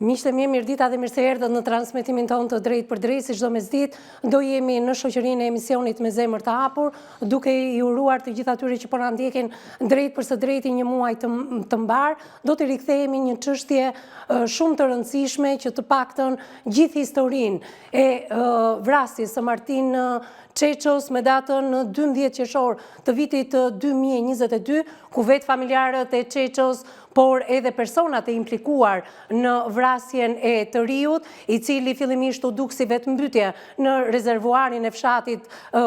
Miqtë e mirë dita dhe mirë se erdhët në transmetimin tonë të drejt për drejt, si çdo mesditë, do jemi në shoqërinë e emisionit Me Zemër të Hapur, duke i uruar të gjithë atyre që po na ndjekin drejt për së drejti një muaj të mbar, do të rikthehemi një çështje shumë të rëndësishme që të paktën gjithë historinë e vrasjes së Martin Çeços me datën 12 qershor të vitit 2022, ku vetë familjarët e Çeços, por edhe personat e implikuar në vrasjen e të riut, i cili fillimisht u duk si vetëmbytje në rezervuarin e fshatit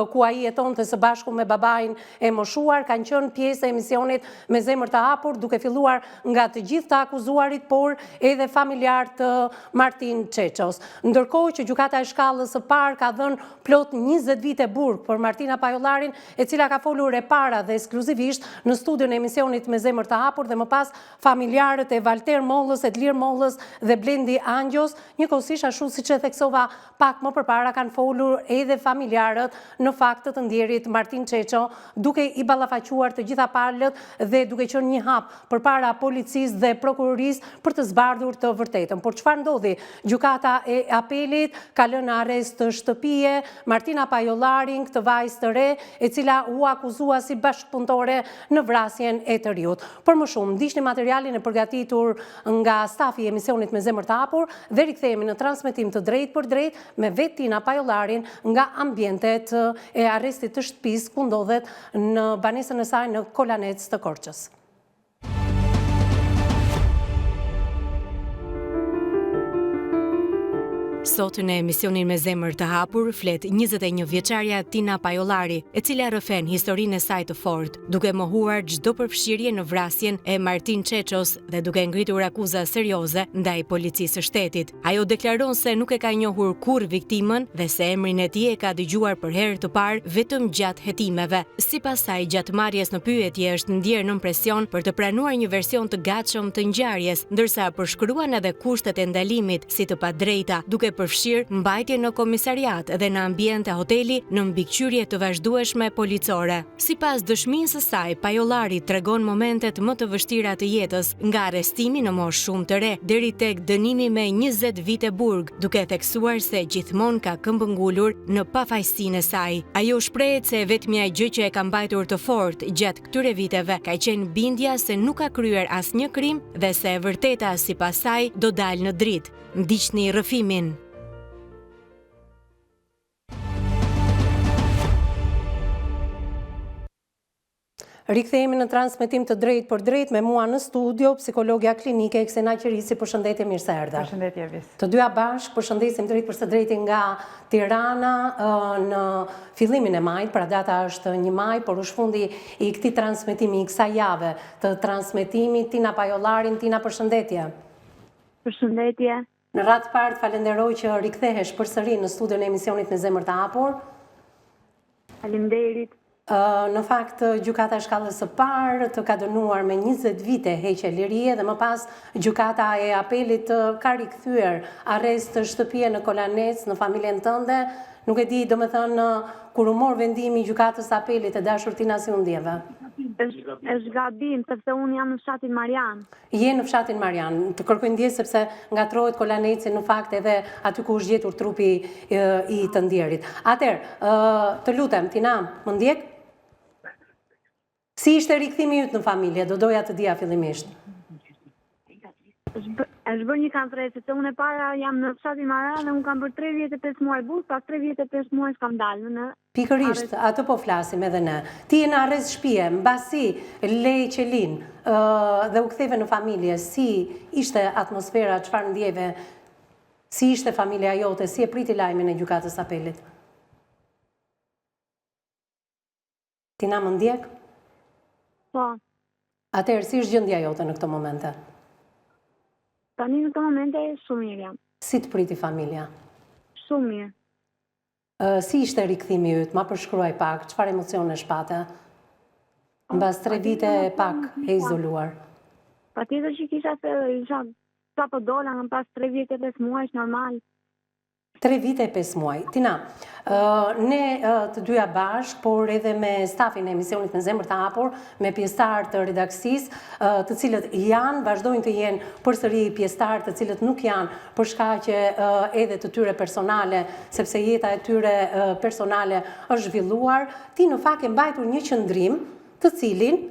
ku ai jetonte së bashku me babain e moshuar, kanë qenë pjesë e emisionit Me Zemër të Hapur, duke filluar nga të gjithë të akuzuarit, por edhe familjar të Martin Çeços. Ndërkohë që gjykata e shkallës së parë ka dhënë plot 20 vite burg për Martina Pajollarin, e cila ka folur e para dhe ekskluzivisht në studion e emisionit Me Zemër të Hapur, dhe më pas familjarët e Valter Mollës, Edlir Mollës dhe Blendi Angjos, njëkohësisht ashtu siç e theksova pak më përpara, kanë folur edhe familjarët në fakt të ndjerit Martin Çeço, duke i ballafaquar të gjitha palët dhe duke qenë një hap përpara policisë dhe prokurorisë për të zbardhur të vërtetën. Por çfarë ndodhi? Gjykata e apelit ka lënë në arrest shtëpie Martina Pajollarin, këtë vajzë të re, e cila u akuzua si bashkëpunëtore në vrasjen e të riut. Për më shumë, ndiqni materialin e përgatitur nga stafi i emisionit Me Zemër të Hapur dhe rikthehemi në transmetim të drejt për drejt me Martina Pajollarin nga ambientet e arrestit të shtëpisë ku ndodhet në banesën e saj në Kolanec të Korçës. Sot në emisionin Me Zemër të Hapur flet 21 vjeçarja Tina Pajollari, e cila rrëfen historinë e saj të fortë, duke mohuar çdo përfshirje në vrasjen e Martin Çeços dhe duke ngritur akuza serioze ndaj policisë së shtetit. Ajo deklaron se nuk e ka njohur kurrë viktimën dhe se emrin e tij e ka dëgjuar për herë të parë vetëm gjatë hetimeve. Sipas saj, gjatë marrjes në pyetje është ndjerë nën presion për të pranuar një version të gatshëm të ngjarjes, ndërsa përshkruan edhe kushtet e ndalimit si të padrejta, duke përfshirë mbajtje në komisariat dhe në ambiente hoteli në mbikëqyrje të vazhdueshme policore. Sipas dëshmisë së saj, Pajollari tregon momentet më të vështira të jetës, nga arrestimi në moshë shumë të re deri tek dënimi me 20 vite burg, duke theksuar se gjithmonë ka këmbë ngulur në pafajësinë e saj. Ajo shprehet se vetmja gjë që e ka mbajtur të fortë gjatë këtyre viteve ka qenë bindja se nuk ka kryer asnjë krim dhe se e vërteta sipas saj do dalë në dritë. Ndiqni rrëfimin. Rikthehemi në transmetim të drejt për drejt me mua në studio, psikologja klinike Eksena Qerisi. Përshëndetje, mirë se erdha. Përshëndetje, Vis. Të dyja bashkë përshëndesim drejt për së drejti nga Tirana në fillimin e majit, pra data është 1 maj, por është fundi i këtij transmetimi, i kësaj jave të transmetimit. Tina Pajollarin, Tina, përshëndetje. Përshëndetje. Në radhë parë falenderoj që rikthehesh përsëri në studion e emisionit Me Zemër të Hapur. Faleminderit. Në fakt, gjykata e shkallës së parë të ka dënuar me 20 vite heqje lirie dhe më pas gjykata e apelit ka rikthyer arrest shtëpie në Kolanec në familjen tënde. Nuk e di, domethënë, kur u mor vendimi i gjykatës së apelit, e dashur Tina, si u ndjeve? Është gabim, sepse unë jam në fshatin Marian. Je në fshatin Marian. Të kërkoj ndjesë sepse ngatrohet Kolaneci në fakt edhe aty ku është gjetur trupi i të ndjerit. Atëherë, të lutem, Tina, më ndjek? Si ishte rikthimi yt në familje? Do doja të dija fillimisht. Është bërë një kanfre, sepse unë e para jam në fshatin Marian dhe unë kam bërë 3 vjet e 5 muaj burg, pas 3 vjet e 5 muaj kam dalë në Pikërisht, atë po flasim edhe ne. Ti je në arrest shtëpie, mbasi lej qelin dhe u ktheve në familje. Si ishte atmosfera, çfarë ndjeve? Si ishte familja jote? Si e priti lajmin e gjykatës së apelit? Tina, më ndjek? Po. Atëherë, si është gjendja jote në këto momente? Tani në këto momente shumë mirë jam. Si të priti familja? Shumë mirë. Si ishte rikthimi yt? Ma përshkruaj pak, çfarë emocione shpate? Mbas 3 vite pak e izoluar. Patjetër që kisha sa po dola nga pas 3 vjet e 5 muaj, normal. 3 vite e 5 muaj. Tina, ne të dyja bashk, por edhe me stafin e emisionit Me zemër të hapur, me pjesëtar të redaksisë, të cilët vazhdojnë të jenë përsëri pjesëtar, të cilët nuk janë për shkaqe edhe të tyre personale, sepse jeta e tyre personale është zhvilluar, ti në fakt e mbajtur një qëndrim të cilin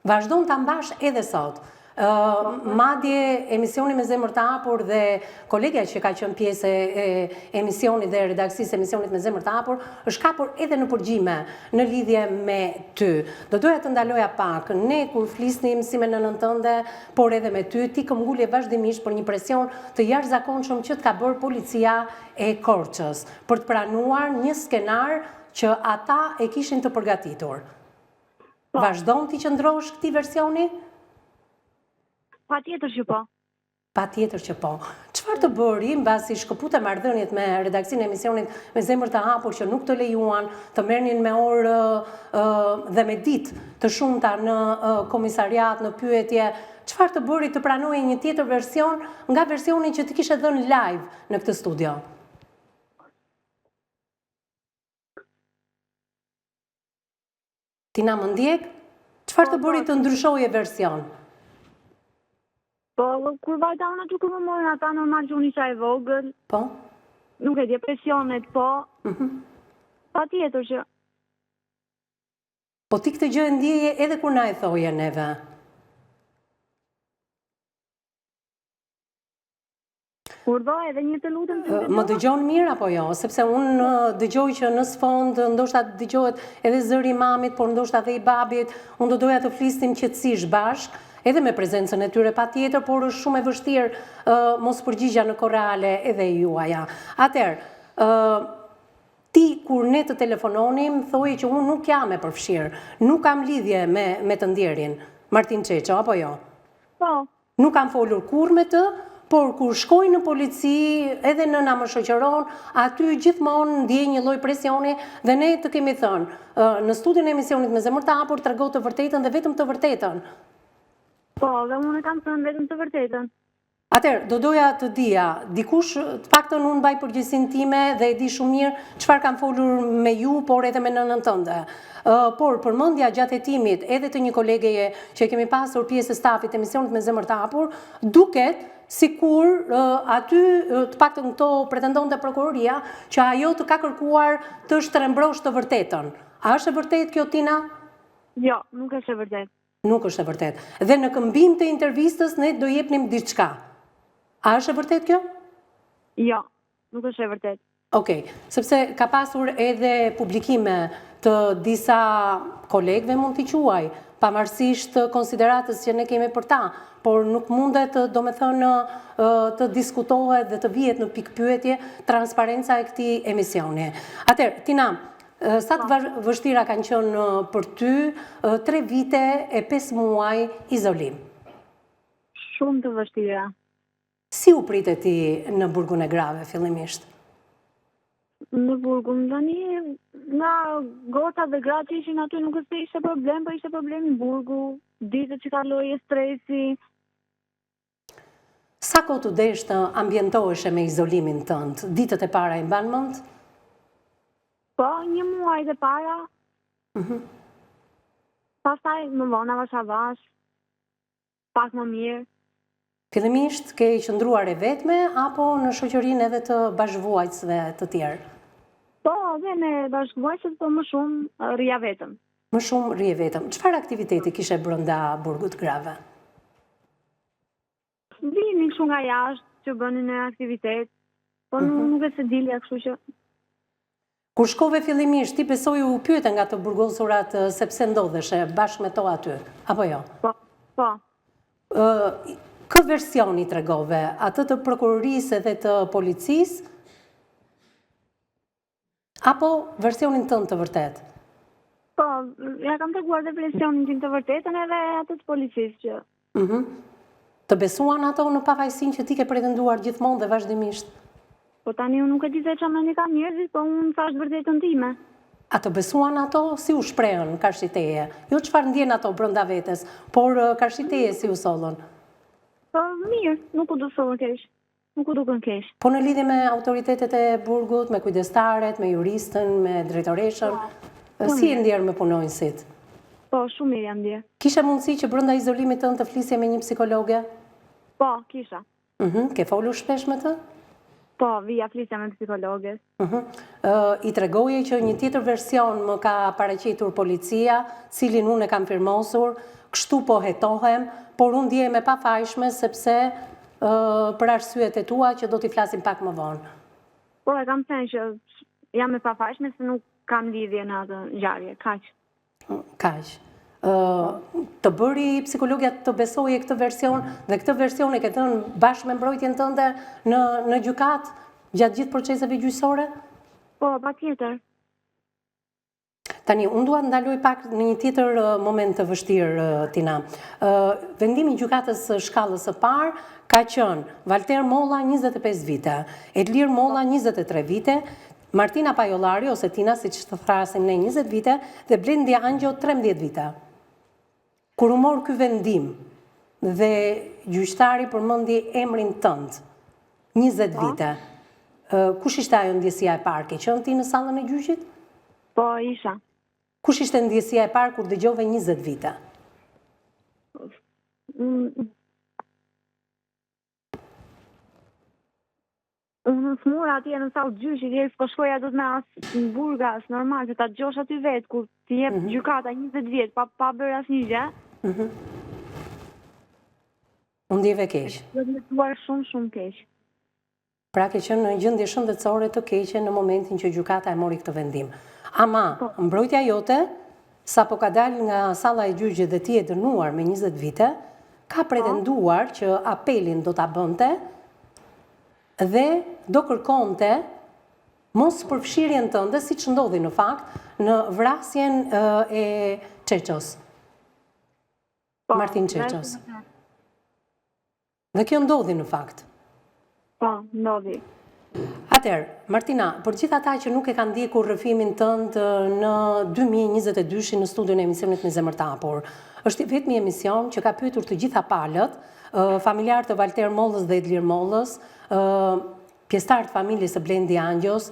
vazhdon ta mbash edhe sot. Madje emisioni Me zemër të hapur dhe kolegja që ka qenë pjesë e emisionit dhe redaksisë emisionit Me zemër të hapur është kapur edhe në përgjime në lidhje me ty. Do doja të ndaloja pak, ne kur flisnim si me nënën tënde, por edhe me ty, ti këmbgulje vazhdimisht për një presion të jashtëzakonshëm që të ka bërë policia e Korçës për të pranuar një skenar që ata e kishin të përgatitur. Vazhdon ti qëndrosh këtij versioni? Patjetër që po. Patjetër që po. Çfarë të bëri mbasi shkëpute marrëdhëniet me redaksinë e emisionit Me zemër të hapur që nuk të lejuan të merrnin me orë dhe me ditë të shumta në komisariat, në pyetje, çfarë të bëri të pranoje një tjetër version nga versioni që ti kishe dhënë live në këtë studio? Tina, më ndjek? Çfarë të bëri të ndryshoje version? Po, kur vajta unë aty kur më morën ata normal që unë isha e vogël. Po? Nuk e depresionet, po. Patjetër që. Po ti këtë gjë e ndjeje edhe kur na e thoje neve? Urdhë edhe një të lutem. Më dëgjon mirë apo jo? Sepse unë dëgjoj që në sfond ndoshta dëgjohet edhe zëri i mamit, por ndoshta edhe i babit. Unë do doja të flisnim qetësisht bashk, edhe me prezencën e tyre patjetër, por është shumë e vështirë mos përgjigja në korale edhe juaja. Atëherë, ti kur ne të telefononim, thoje që unë nuk jam e përfshirë, nuk kam lidhje me të ndjerin, Martin Çeço, apo jo? Po. Nuk kam folur kur me të, por kur shkoj në polici, edhe nëna më shoqëron, aty gjithmonë ndjej një lloj presioni dhe ne të kemi thënë, në studion e emisionit Me zemër të hapur trego të vërtetën dhe vetëm të vërtetën. Po, dhe unë kam thënë vetëm të vërtetën. Atëherë, do doja të dija, dikush, të paktën unë mbaj përgjegjësinë time dhe e di shumë mirë çfarë kam folur me ju, por edhe me nënën tënde. Por përmendja gjatë hetimit edhe të një kolegeje që kemi pasur pjesë e stafit emisionit Me zemër të hapur, duket sikur aty të paktën këto pretendonte prokuroria që ajo të ka kërkuar të shtrembrosh të vërtetën. A është e vërtetë kjo, Tina? Jo, nuk është e vërtetë. Nuk është e vërtetë. Dhe në këmbim të intervistës ne do jepnim diçka. A është e vërtetë kjo? Jo, nuk është e vërtetë. Okej, sepse ka pasur edhe publikime të disa kolegëve, mund t'i quaj, pavarësisht konsideratës që ne kemi për ta, por nuk mundet, domethënë, të diskutohet dhe të vihet në pikpyetje transparenca e këtij emisioni. Atëherë, Tina, sa të vështira kanë qenë për ty 3 vite e 5 muaj izolim? Shumë të vështira. Si u pritet ti në Burgun e Grave fillimisht? Në Burgun, tani nga gota dhe gratë që ishin aty nuk është ishte problem, po ishte problem në Burgu, ditët që kaloje stresi. Sa kohë të desh të ambientoheshe me izolimin tënd? Ditët e para i mban mend? Po, 1 muaj dhe para. Pastaj më vona vash, pak më mirë. Fillimisht ke qëndruar e vetme apo në shoqërinë edhe të bashkëvuajtësve të tjerë? Po, dhe me bashkëvuajtësit, po më shumë rria vetëm. Më shumë rrie vetëm. Çfarë aktiviteti kishe brenda Burgut Grave? Vinin kështu nga jashtë që bënin në aktivitet, po nuk e se dilja kështu që. Kur shkove fillimisht, ti besoj u pyete nga të burgosurat sepse ndodheshe bashkë me to aty, apo jo? Po. Kë versioni tregove? Atë të prokurorisë dhe të policisë? Apo versionin tënd të vërtet? Po, ja kam treguar dhe versionin tim të vërtetën edhe atë të policisë që. Të besuan ato në pavajsinë që ti ke pretenduar gjithmonë dhe vazhdimisht? Po tani unë nuk e di se çfarë mendin ka njerëzit, po unë thash vërtetën time. A të besuan ato si u shprehën karshiteje? Jo çfarë ndjen ato brenda vetes, por karshiteje si u sollën? Po mirë, nuk u do sollën keq. Nuk u dukën keq. Po në lidhje me autoritetet e burgut, me kujdestaret, me juristën, me drejtoreshën, si e ndjerë me punonjësit? Po, shumë mirë jam ndjerë. Kishe mundësi që brenda izolimit tënd të flisje me një psikologe? Po, kisha. Ke folur shpesh me të? Po, vija flisja me psikologes. I tregoje që një tjetër version më ka paraqitur policia, cilin unë e kam firmosur, kështu po hetohem, por unë ndihem e pafajshme sepse për arsyet e tua që do t'i flasim pak më vonë. Po, e kam thënë që jam e pafajshme se nuk kam lidhje në atë ngjarje, kaq. Kaq. Të bëri psikologja të besoje këtë version dhe këtë version e ke thënë bashkë me mbrojtjen tënde në gjykat gjatë gjithë proceseve gjyqësore? Po, patjetër. Tani, unë dua të ndaloj pak në një tjetër moment të vështirë, Tina. Vendimi i gjykatës së shkallës së parë ka qenë Valter Molla 25 vite, Edlir Molla 23 vite, Martina Pajollari ose Tina, siç të thrasim ne 20 vite, dhe Blendi Angjo 13 vite. Kur u mor ky vendim dhe gjyqtari përmendi emrin tënd, 20 vite, kush ishte ajo ndjesia e parë? Ke qenë ti në sallën e gjyqit? Po, isha. Kush ishte ndjesia e parë kur dëgjove 20 vite? Unë në smura atje në sallë gjyqi, deri s'po shkoja do të me as në burga, as normal, që ta dëgjosh aty vetë, kur t'i jep gjykata 20 vjet, pa bërë asnjë gjë. Unë ndjeve keq. Do të më thuar shumë keq. Pra ke qenë në gjendje shëndetësore të keqe në momentin që gjykata e mori këtë vendim. Ama, mbrojtja jote, sa po ka dalë nga salla e gjyqit dhe ti e dënuar me 20 vite, ka pretenduar që apelin do ta bënte dhe do kërkonte mos përfshirjen tënde, siç ndodhi në fakt, në vrasjen e Çeços. Martin Çeços. Dhe kjo ndodhi në fakt. Po, ndodhi. Atëherë, Martina, për gjithë ata që nuk e kanë ndjekur rrëfimin tënd në 2022 në studion e emisionit Me Zemër të Hapur, është vetëm emision që ka pyetur të gjitha palët, familjarë të Valter Mollës dhe Edlir Mollës, pjesëtar të familjes së Blendi Angjos,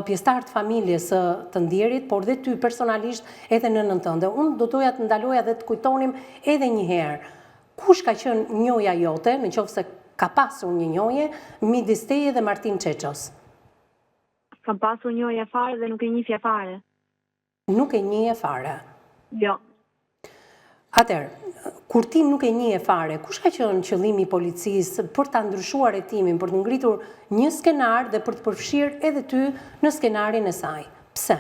pjesëtar të familjes së të ndjerit, por dhe ty personalisht edhe nënën tënde. Unë do doja të ndaloja dhe të kujtonim edhe një herë. Kush ka qenë njoja jote, në qoftë se ka pasur një njoje, midis teje dhe Martin Çeços? Kam pasur njoje fare dhe nuk e njihja fare. Nuk e njihje fare? Jo. Atëherë, kur ti nuk e njihje fare, kush ka qenë qëllimi i policisë për ta ndryshuar hetimin, për të ngritur një skenar dhe për të përfshirë edhe ty në skenarin e saj? Pse?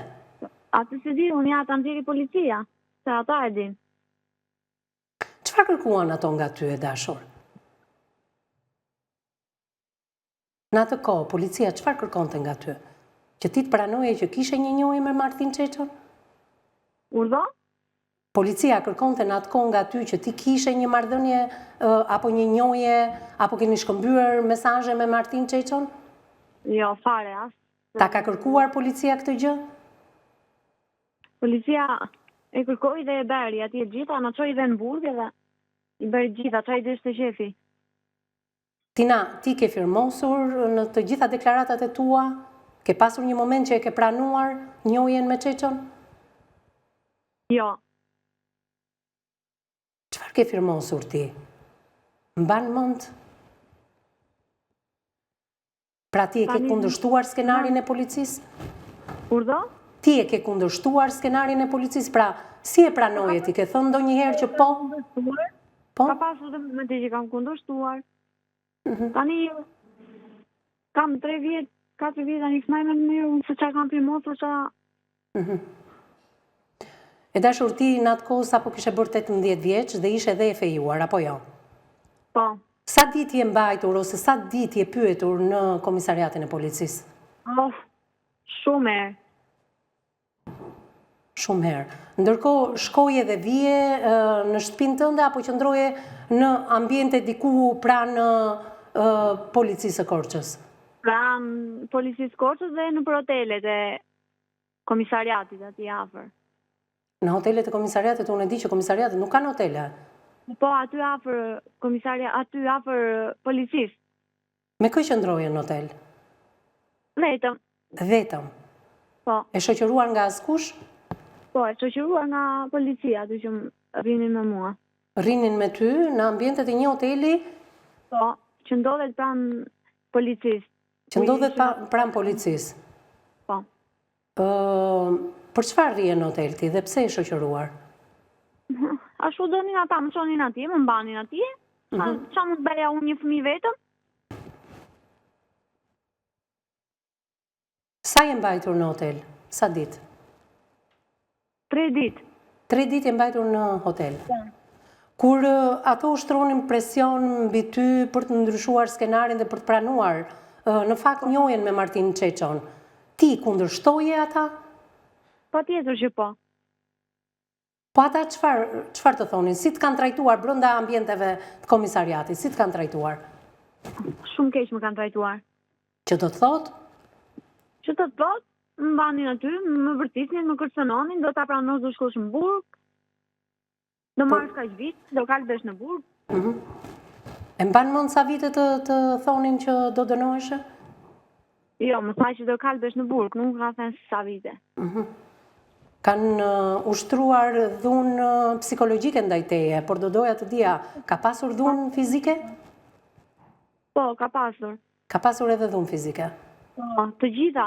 Atë se di, unë ja ta nxjerri policia, se ata e din. Çfarë kërkuan ato nga ty, e dashur? Në atë kohë, policia çfarë kërkonte nga ty? Që ti të pranoje që kishe një njohje me Martin Çeçon? Urdhë? Policia kërkonte në atë kohë nga ty që ti kishe një marrëdhënie apo një njohje, apo keni shkëmbyer mesazhe me Martin Çeçon? Jo, fare as. Ta ka kërkuar policia këtë gjë? Policia e kërkoi dhe e bëri atje gjitha, në çoi dhe në burg dhe i bëri gjitha, çai dhe ishte shefi. Tina, ti ke firmosur në të gjitha deklaratat e tua? Ke pasur një moment që e ke pranuar njohjen me Çeçon? Jo. Çfarë ke firmosur ti? Mban mend? Pra ti e ke kundërshtuar skenarin e policisë? Urdhë? Ti e ke kundërshtuar skenarin e policisë, pra si e pranoje? Ti ke thënë ndonjëherë që po? Po? Ka pasur dhe momente që kam kundërshtuar. Tani kam 3 vjet, 4 vjet tani s'maj me mirë, se çka kam firmosur ça. E dashur, ti në atë kohë sapo kishe bërë 18 vjeç dhe ishe edhe e fejuar, apo jo? Po. Sa ditë je mbajtur ose sa ditë je pyetur në komisariatin e policisë? Shumë herë. Shumë herë. Ndërkohë shkoje dhe vije në shtëpinë tënde apo qëndroje në ambiente diku pranë policisë së Korçës? Pranë policisë Korçës dhe në hotelet e komisariatit aty afër. Në hotelet e komisariatit, unë e di që komisariatit nuk kanë hotele. Po, aty afër komisariat, aty afër policisë. Me kë qëndroje në hotel? Vetëm. Vetëm? Po. E shoqëruar nga askush? Po, e shoqëruar nga policia, aty që rinin me mua. Rinin me ty në ambientet e një hoteli? Po, që ndodhet pranë policisë. Që ndodhet pranë policisë? Po. Për çfarë rije në hotel ti dhe pse e shoqëruar? Ashtu donin ata, më çonin atje, më mbanin atje. Qa mund të bëja unë një fëmijë vetëm? Sa je mbajtur në hotel? Sa ditë? 3 ditë. 3 ditë je mbajtur në hotel? Kur ato ushtronin presion mbi ty për të ndryshuar skenarin dhe për të pranuar, në fakt njohjen me Martin Çeçon, ti kundërshtoje ata? Patjetër që po. Po ata çfarë të thonin? Si të kanë trajtuar brenda ambienteve të komisariatit? Si të kanë trajtuar? Shumë keq më kanë trajtuar. Që do të thotë? Që të thotë, më mbanin aty, më vërtisnin, më kërcënonin, do ta pranosh do shkosh në burg. Do marrësh kaq vit, do kalbesh në burg. E mban mend sa vite të thonin që do dënoheshe? Jo, më tha që do kalbesh në burg, nuk ka thënë sa vite. Kanë ushtruar dhunë psikologjike ndaj teje, por do doja të dija, ka pasur dhunë fizike? Po, ka pasur. Ka pasur edhe dhunë fizike? Po, të gjitha.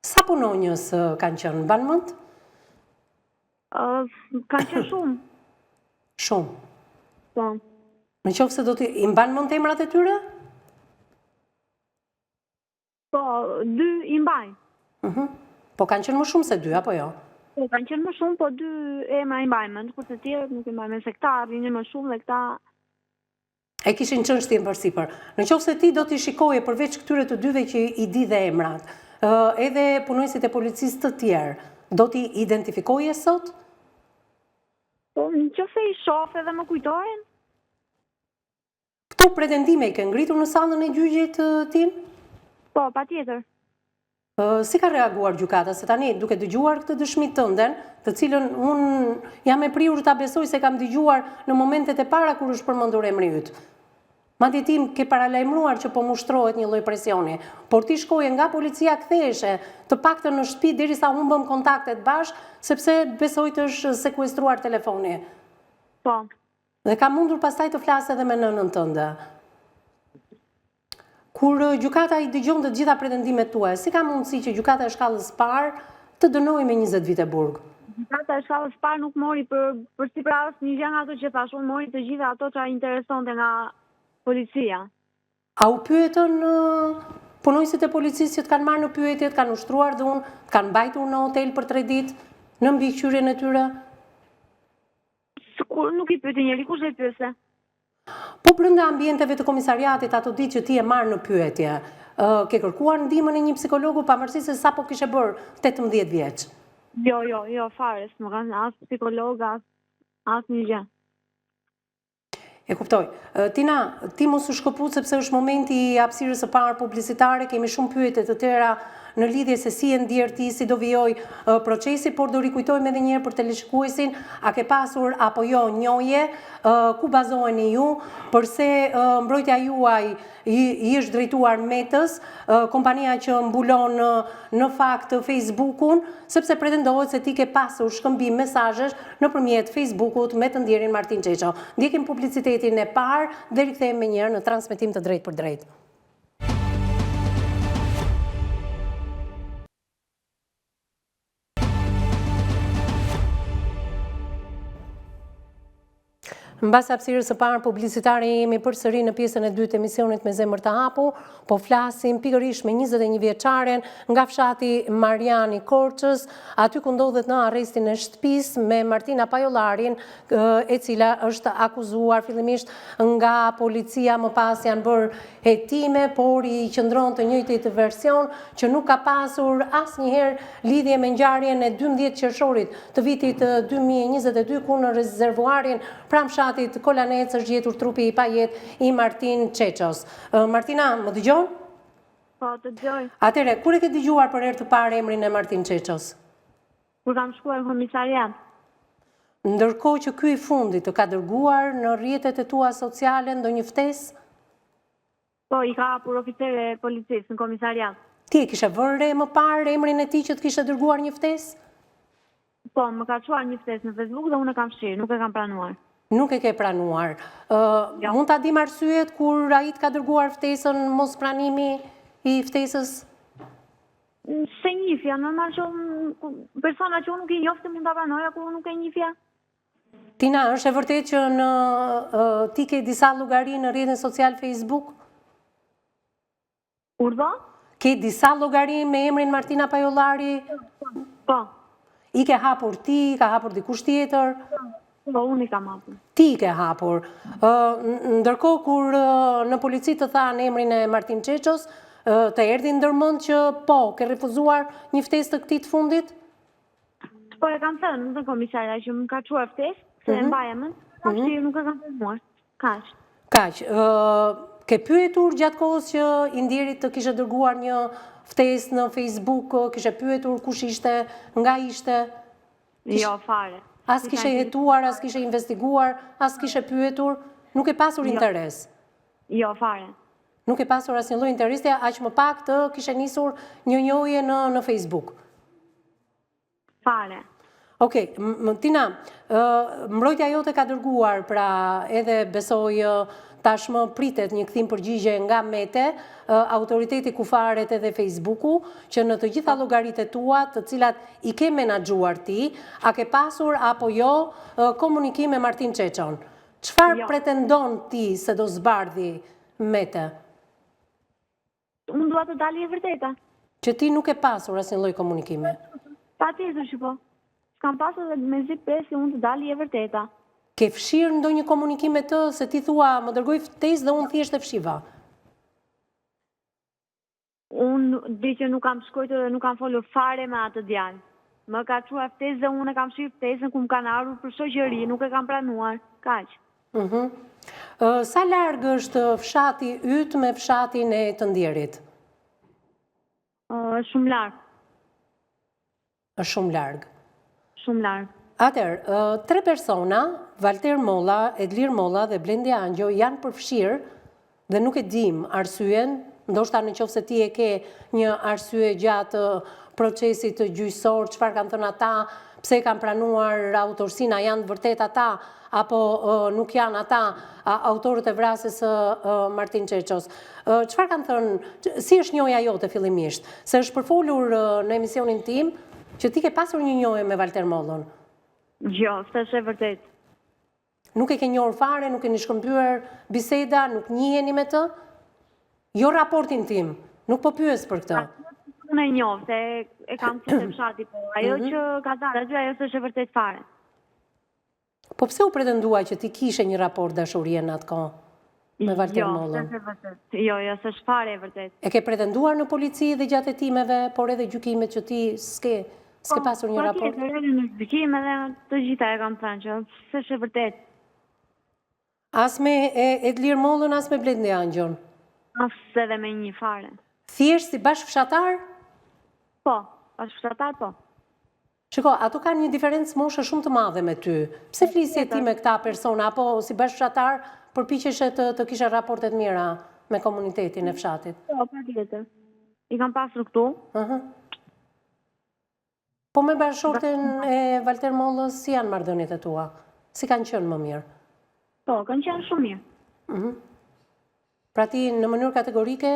Sa punonjës kanë qenë, mban mend? Kanë qenë shumë. Shumë. Po. Në qoftë se do të i mban mend emrat e tyre? Po, 2 i mbaj. Po kanë qenë më shumë se 2, apo jo? Po, kanë qenë më shumë, po 2 emra i mbaj mend, kurse të tjerët nuk i mbaj mend, se këta rrinin më shumë dhe këta e kishin qenë shtjen përsipër. Në qoftë se ti do t'i shikoje përveç këtyre të dyve që i di dhe emrat, edhe punojësit e policisë të tjerë, do t'i identifikoje sot? Po, në qoftë se i shoh edhe më kujtohen. Këto pretendime i ke ngritur në sallën e gjyqit tim? Po, patjetër. Si ka reaguar gjykata? Se tani duke dëgjuar këtë dëshmi tënden, të cilën unë jam e prirur ta besoj se kam dëgjuar në momentet e para kur është përmendur emri yt. Madje ti ke paralajmëruar që po mushtrohet një lloj presioni, por ti shkoje nga policia ktheheshe, të paktën në shtëpi derisa humbëm kontaktet bashkë, sepse besoj të është sekuestruar telefoni. Po. Dhe ka mundur pastaj të flasë edhe me nënën tënde. Kur gjykata i dëgjon të gjitha pretendimet tua, si ka mundësi që gjykata e shkallës parë të dënojë me 20 vite burg? Gjykata e shkallës parë nuk mori për sipër asnjë gjë nga ato që thash, unë mori të gjitha ato që interesonte nga policia. A u pyetën punojësit e policisë që të kanë marrë në pyetje, të kanë ushtruar dhunë, të kanë mbajtur në hotel për 3 ditë, në mbikëqyrjen e tyre? Sikur nuk i pyeti njeri, kush e pyese? Po brenda ambienteve të komisariatit ato ditë që ti e marrë në pyetje, ke kërkuar ndihmën e një psikologu pavarësisht se sapo kishe bërë 18 vjeç? Jo, fare, s'më kanë as psikolog, as një gjë. E kuptoj. Tina, ti mos u shkëput sepse është momenti i hapësirës së parë publicitare, kemi shumë pyetje të tjera në lidhje se si e ndjer ti, si do vijoj procesi, por do rikujtojmë edhe një herë për teleshikuesin, a ke pasur apo jo njohje, ku bazoheni ju, përse mbrojtja juaj i është drejtuar Metës, kompania që mbulon në fakt Facebookun, sepse pretendohet se ti ke pasur shkëmbim mesazhesh nëpërmjet Facebookut me të ndjerin Martin Çeço. Ndjekim publicitetin e parë dhe rikthehemi më njëherë në transmetim të drejtë për drejtë. Mbas hapësirës së parë publicitare jemi përsëri në pjesën e dytë të emisionit Me zemër të hapur, po flasim pikërisht me 21 vjeçaren nga fshati Mariani Korçës, aty ku ndodhet në arrestin e shtëpisë me Martina Pajollarin, e cila është akuzuar fillimisht nga policia, më pas janë bërë hetime, por i qëndron të njëjtit version që nuk ka pasur asnjëherë lidhje me ngjarjen e 12 qershorit të vitit 2022 ku në rezervuarin pranë fshatit Kolanec është gjetur trupi i pajet i Martin Çeços. Martina, më dëgjon? Po, të dëgjoj. Atëre, kur e ke dëgjuar për herë të parë emrin e Martin Çeços? Kur kam shkuar në komisariat. Ndërkohë që ky i fundit të ka dërguar në rrjetet e tua sociale ndonjë ftesë? Po, i ka hapur oficere policisë në komisariat. Ti e kishe vënë më parë emrin e tij që të kishte dërguar një ftesë? Po, më ka çuar një ftesë në Facebook dhe unë e kam fshirë, nuk e kam pranuar. Nuk e ke pranuar. Jo. Mund ta dim arsyet kur ai të ka dërguar ftesën, mos pranimi i ftesës? Se njifja, normal që persona që unë nuk i njoftë mund ta pranoja kur unë nuk e njifja. Tina, është e vërtet që ti ke disa llogari në rrjetin social Facebook? Urdhë? Ke disa llogari me emrin Martina Pajollari? Po. I ke hapur ti, ka hapur dikush tjetër? Po, unë i kam hapur. Ti i ke hapur. Ndërkohë kur në polici të thanë emrin e Martin Çeços, të erdhi ndërmend që po, ke refuzuar një ftesë të këtij të fundit? Po e kam thënë në komisarja që më ka çuar ftesë, se e mbaja më, kam fshirë, nuk e kam pranuar. Kaq. Kaq. Ke pyetur gjatë kohës që i ndjerit të kishe dërguar një ftesë në Facebook, kishe pyetur kush ishte, nga ishte? Jo, fare. As kishe hetuar, as kishe investiguar, as kishe pyetur, nuk e pasur interes. Jo, fare. Nuk e pasur asnjë lloj interesi, aq më pak të kishe nisur një njohje në Facebook. Fare. Okej, Tina, mbrojtja jote ka dërguar, pra edhe besoj tashmë pritet një kthim përgjigje nga Mete, autoriteti kufaret edhe Facebooku, që në të gjitha llogaritë tua, të cilat i ke menaxhuar ti, a ke pasur apo jo komunikim me Martin Çeçon. Çfarë pretendon ti se do zbardhi Mete? Unë dua të dalë e vërteta. Që ti nuk e pasur asnjë lloj komunikime. Patjetër që po. S'kam pasur dhe me zi presi unë të dalë e vërteta. Ke fshirë ndonjë komunikim me të se ti thua më dërgoj ftesë dhe unë thjesht e fshiva? Unë di që nuk kam shkojtur dhe nuk kam folur fare me atë djalë. Më ka çuar ftesë dhe unë e kam fshirë ftesën ku më kanë ardhur për shoqëri, nuk e kam pranuar. Kaq. Sa larg është fshati yt me fshatin e të ndjerit? Shumë larg. Është shumë larg. Shumë larg. Atëherë, 3 persona, Valter Molla, Edlir Molla dhe Blendi Angjo, janë përfshirë dhe nuk e dim arsyen, ndoshta nëse ti e ke një arsye gjatë procesit gjyqësor, çfarë kanë thënë ata, pse kanë pranuar autorsinë, a janë vërtet ata apo nuk janë ata autorët e vrasjes së Martin Çeços. Çfarë kanë thënë, si është njohja jote fillimisht? Se është përfolur në emisionin tim që ti ke pasur një njohje me Valter Mollën. Jo, s'është e vërtet. Nuk e ke njohur fare, nuk keni shkëmbyer biseda, nuk njiheni me të? Jo raportin tim, nuk po pyes për këtë. Unë e njoh, se e kam thënë në fshati, po ajo që ka dalë aty, ajo s'është e vërtet fare. Po pse u pretendua që ti kishe një raport dashurie në atë kohë me Valter Mollën? Jo, s'është e vërtet. Jo, s'është fare e vërtet. E ke pretenduar në polici dhe gjatë hetimeve, por edhe gjykimet që ti s'ke pasur një raport? Po, edhe në gjykime dhe të gjitha e kam thënë që s'është e vërtet. As me Edlir Mollën, as me Blendi Angjon? As edhe me një fare. Thjesht si bashkëfshatar? Po, bashkëfshatar po. Shiko, ato kanë një diferencë moshe shumë të madhe me ty. Pse flisje ti me këta persona, apo si bashkëfshatar përpiqeshe të kishe raportet mira me komunitetin e fshatit? Po, patjetër. I kam pasur këtu. Po me bashkëshorten e Valter Mollës, si janë marrëdhëniet e tua? Si kanë qenë më mirë? Po, kanë qenë shumë mirë. Pra ti në mënyrë kategorike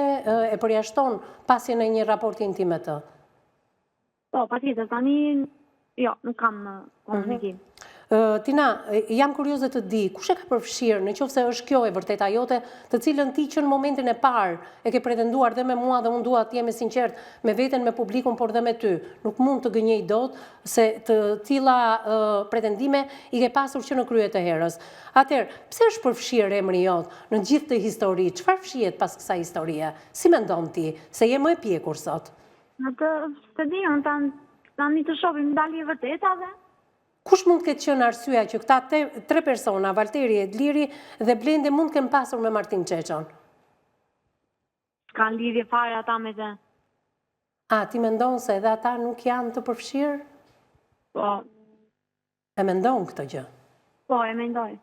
e përjashton pasjen e një raporti intim me të? Po, patjetër, tani jo, nuk kam komunikim. Tina, jam kurioze të di, kush e ka përfshirë, në qoftë se është kjo e vërteta jote, të cilën ti që në momentin e parë e ke pretenduar dhe me mua dhe unë dua të jem e sinqert me veten, me publikun, por dhe me ty. Nuk mund të gënjej dot se të tilla pretendime i ke pasur që në krye të herës. Atëherë, pse është përfshirë emri jot në gjithë të histori? Çfarë fshihet pas kësaj historie? Si mendon ti? Se je më e pjekur sot. Atë, të di, unë tani të shohim dalje vërtetave. Kush mund të ketë qenë arsyeja që këta 3 persona, Valteri, Edliri dhe Blendi, mund të kenë pasur me Martin Çeçon? Kanë lidhje fare ata me të. A, ti mendon se edhe ata nuk janë të përfshirë? Po. E mendon këtë gjë? Po, e mendoj.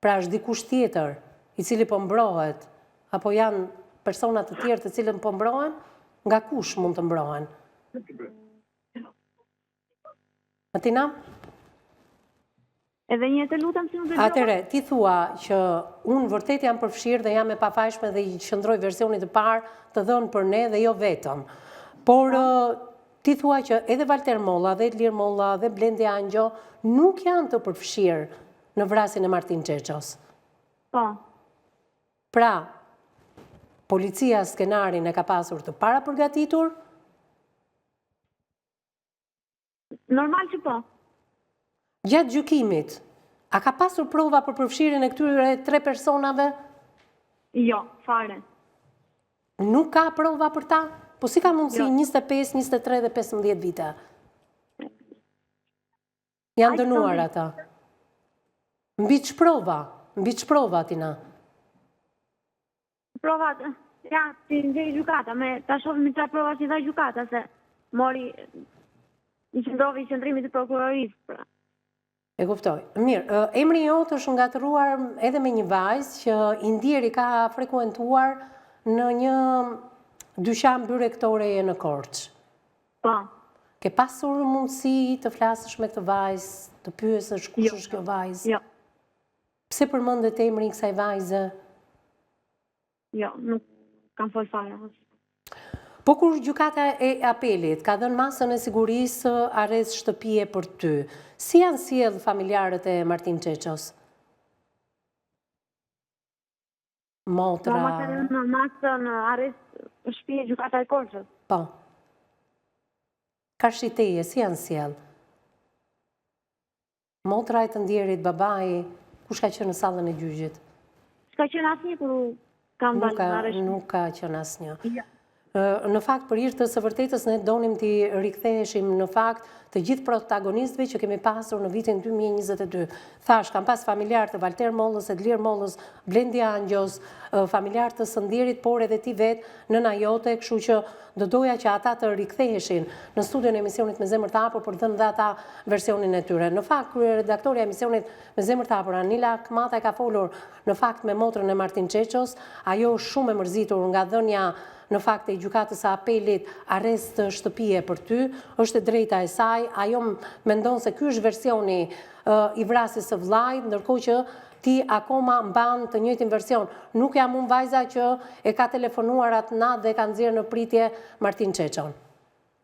Pra është dikush tjetër, i cili po mbrohet, apo janë persona të tjerë të cilën po mbrohen, nga kush mund të mbrohen? Martina? Edhe një të lutem si nuk e dëgjova. Atëre, ti thua që unë vërtet jam përfshirë dhe jam e pafajshme dhe i qëndroj versionit të parë të dhënë për ne dhe jo vetëm. Por ti thua që edhe Valter Molla, dhe Edlir Molla, dhe Blendi Angjo nuk janë të përfshirë në vrasjen e Martin Çeços. Po. Pra, policia skenarin e ka pasur të para përgatitur? Normal që po. Gjatë gjykimit, a ka pasur prova për përfshirjen e këtyre 3 personave? Jo, fare. Nuk ka prova për ta? Po si ka mundësi 25, 23 dhe 15 vite? Janë dënuar ata. Mbi ç'prova tina? Provat, ja, ti nxej gjykata, ta shohim çfarë prova si dha gjykata, se mori i qëndrovi i qëndrimit të prokurorisë, pra. E kuptoj. Mirë, emri jotë është ngatëruar edhe me një vajzë që i ndjeri ka frekuentuar në një dyqan byrektoreje në Korçë. Po. Ke pasur mundësi të flasësh me këtë vajzë, të pyesësh kush është kjo vajzë? Jo. Pse përmendet emri i kësaj vajze? Jo, nuk kam folë fare. Po kur gjykata e apelit ka dhënë masën e sigurisë arrest shtëpie për ty, si janë sjell familjarët e Martin Çeços? Motra... Ma ka dhënë masën arrest shtëpie gjykata e Korçës. Po. Karshiteje, si janë sjell? Motra e të ndjerit, babai, kush ka qenë në sallën e gjyqit? S'ka qenë asnjë kur kam dalë në arrest. Nuk ka qenë asnjë. Ja. Në fakt, për hir të së vërtetës, ne donim t'i riktheheshim në fakt të gjithë protagonistëve që kemi pasur në vitin 2022. Thash, kam pas familjar të Valter Mollës, Edlir Mollës, Blendi Angjos, familjar të Sëndierit, por edhe ti vetë nëna jote, kështu që do doja që ata të riktheheshin në studion e emisionit Me Zemër të Hapur për të dhënë dhe ata versionin e tyre. Në fakt, kryeredaktorja e emisionit Me Zemër të Hapur, Anila Kmata, ka folur në fakt me motrën e Martin Çeços, ajo shumë e mërzitur nga dhënia në fakt e gjykatës së apelit arrest shtëpie për ty, është e drejta e saj, ajo mendon se ky është versioni i vrasjes së vllajt, ndërkohë që ti akoma mban të njëjtin version. Nuk jam unë vajza që e ka telefonuar atë natë dhe ka nxjerrë në pritje Martin Çeçon.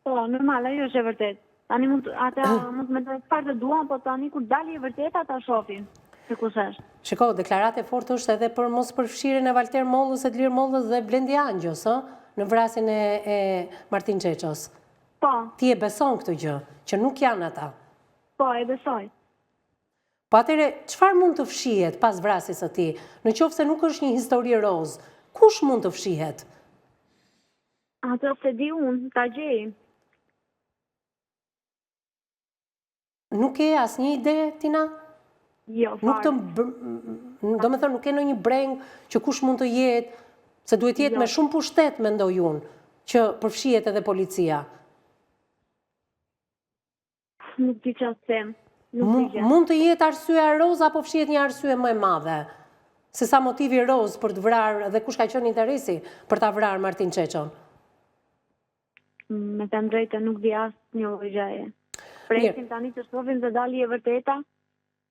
Po, normal, ajo është e vërtetë. Tani ata mund të mendojnë çfarë të duan, po tani kur dali e vërtetë ata shohin se kush është. Shiko, deklaratë e fortë është edhe për mos përfshirjen e Valter Mollës, Edlir Mollës dhe Blendi Angjos, në vrasjen e Martin Çeços. Po. Ti e beson këtë gjë, që nuk janë ata? Po, e besoj. Po atëre, çfarë mund të fshihet pas vrasjes së tij? Në qoftë se nuk është një histori roz, kush mund të fshihet? Atë se di unë, ta gjej. Nuk e asnjë ide, Tina? Jo, fare. Do me thënë, nuk e në një breng që kush mund të jetë, se duhet jetë me shumë pushtet, mendoj unë, që përfshihet edhe policia. Nuk di çfarë them. Mund të jetë arsye roz apo fshihet një arsye më e madhe? Se sa motivi roz për të vrarë dhe kush ka qenë interesi për ta vrarë Martin Çeçon? Me të drejtë nuk di asnjë gjë. Presim tani të shohim të dali e vërteta.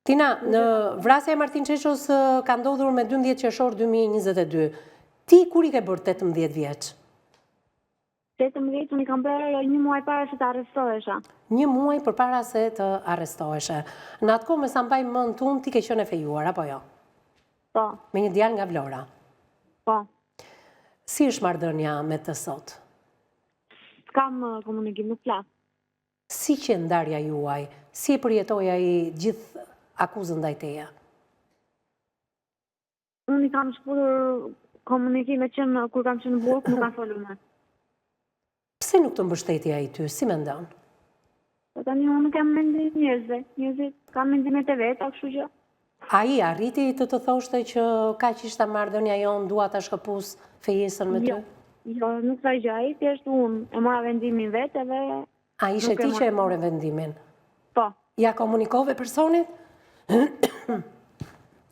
Tina, në vrasja e Martin Çeços ka ndodhur me 12 qershor 2022. Ti kur i ke bërë 18 vjeç? 18, unë i kam bërë një muaj para se të arrestohesha. Një muaj përpara se të arrestoheshe. Në atë kohë me sa mbaj mend unë, ti ke qenë e fejuar, apo jo? Po. Me një djalë nga Vlora? Po. Si është marrëdhënia me të sot? Kam komunikim, nuk flas. Si që ndarja juaj? Si e përjetoi ai gjithë akuzën ndaj teje? Unë i kam shputur komunikime që kur kam qenë në burg, nuk kam folur me. Pse nuk të mbështeti ai ty? Si mendon? Po tani unë nuk kam mendim njerëzve. Njerëzit kam mendimet e veta, kështu që. Ai arriti të thoshte që kaq ishte marrëdhënia jon, dua ta shkëpus fejesën me ty? Jo, nuk tha gjë ai, thjesht unë e mora vendimin vetë dhe a ishe ti që e more vendimin? Po. Ja komunikove personit?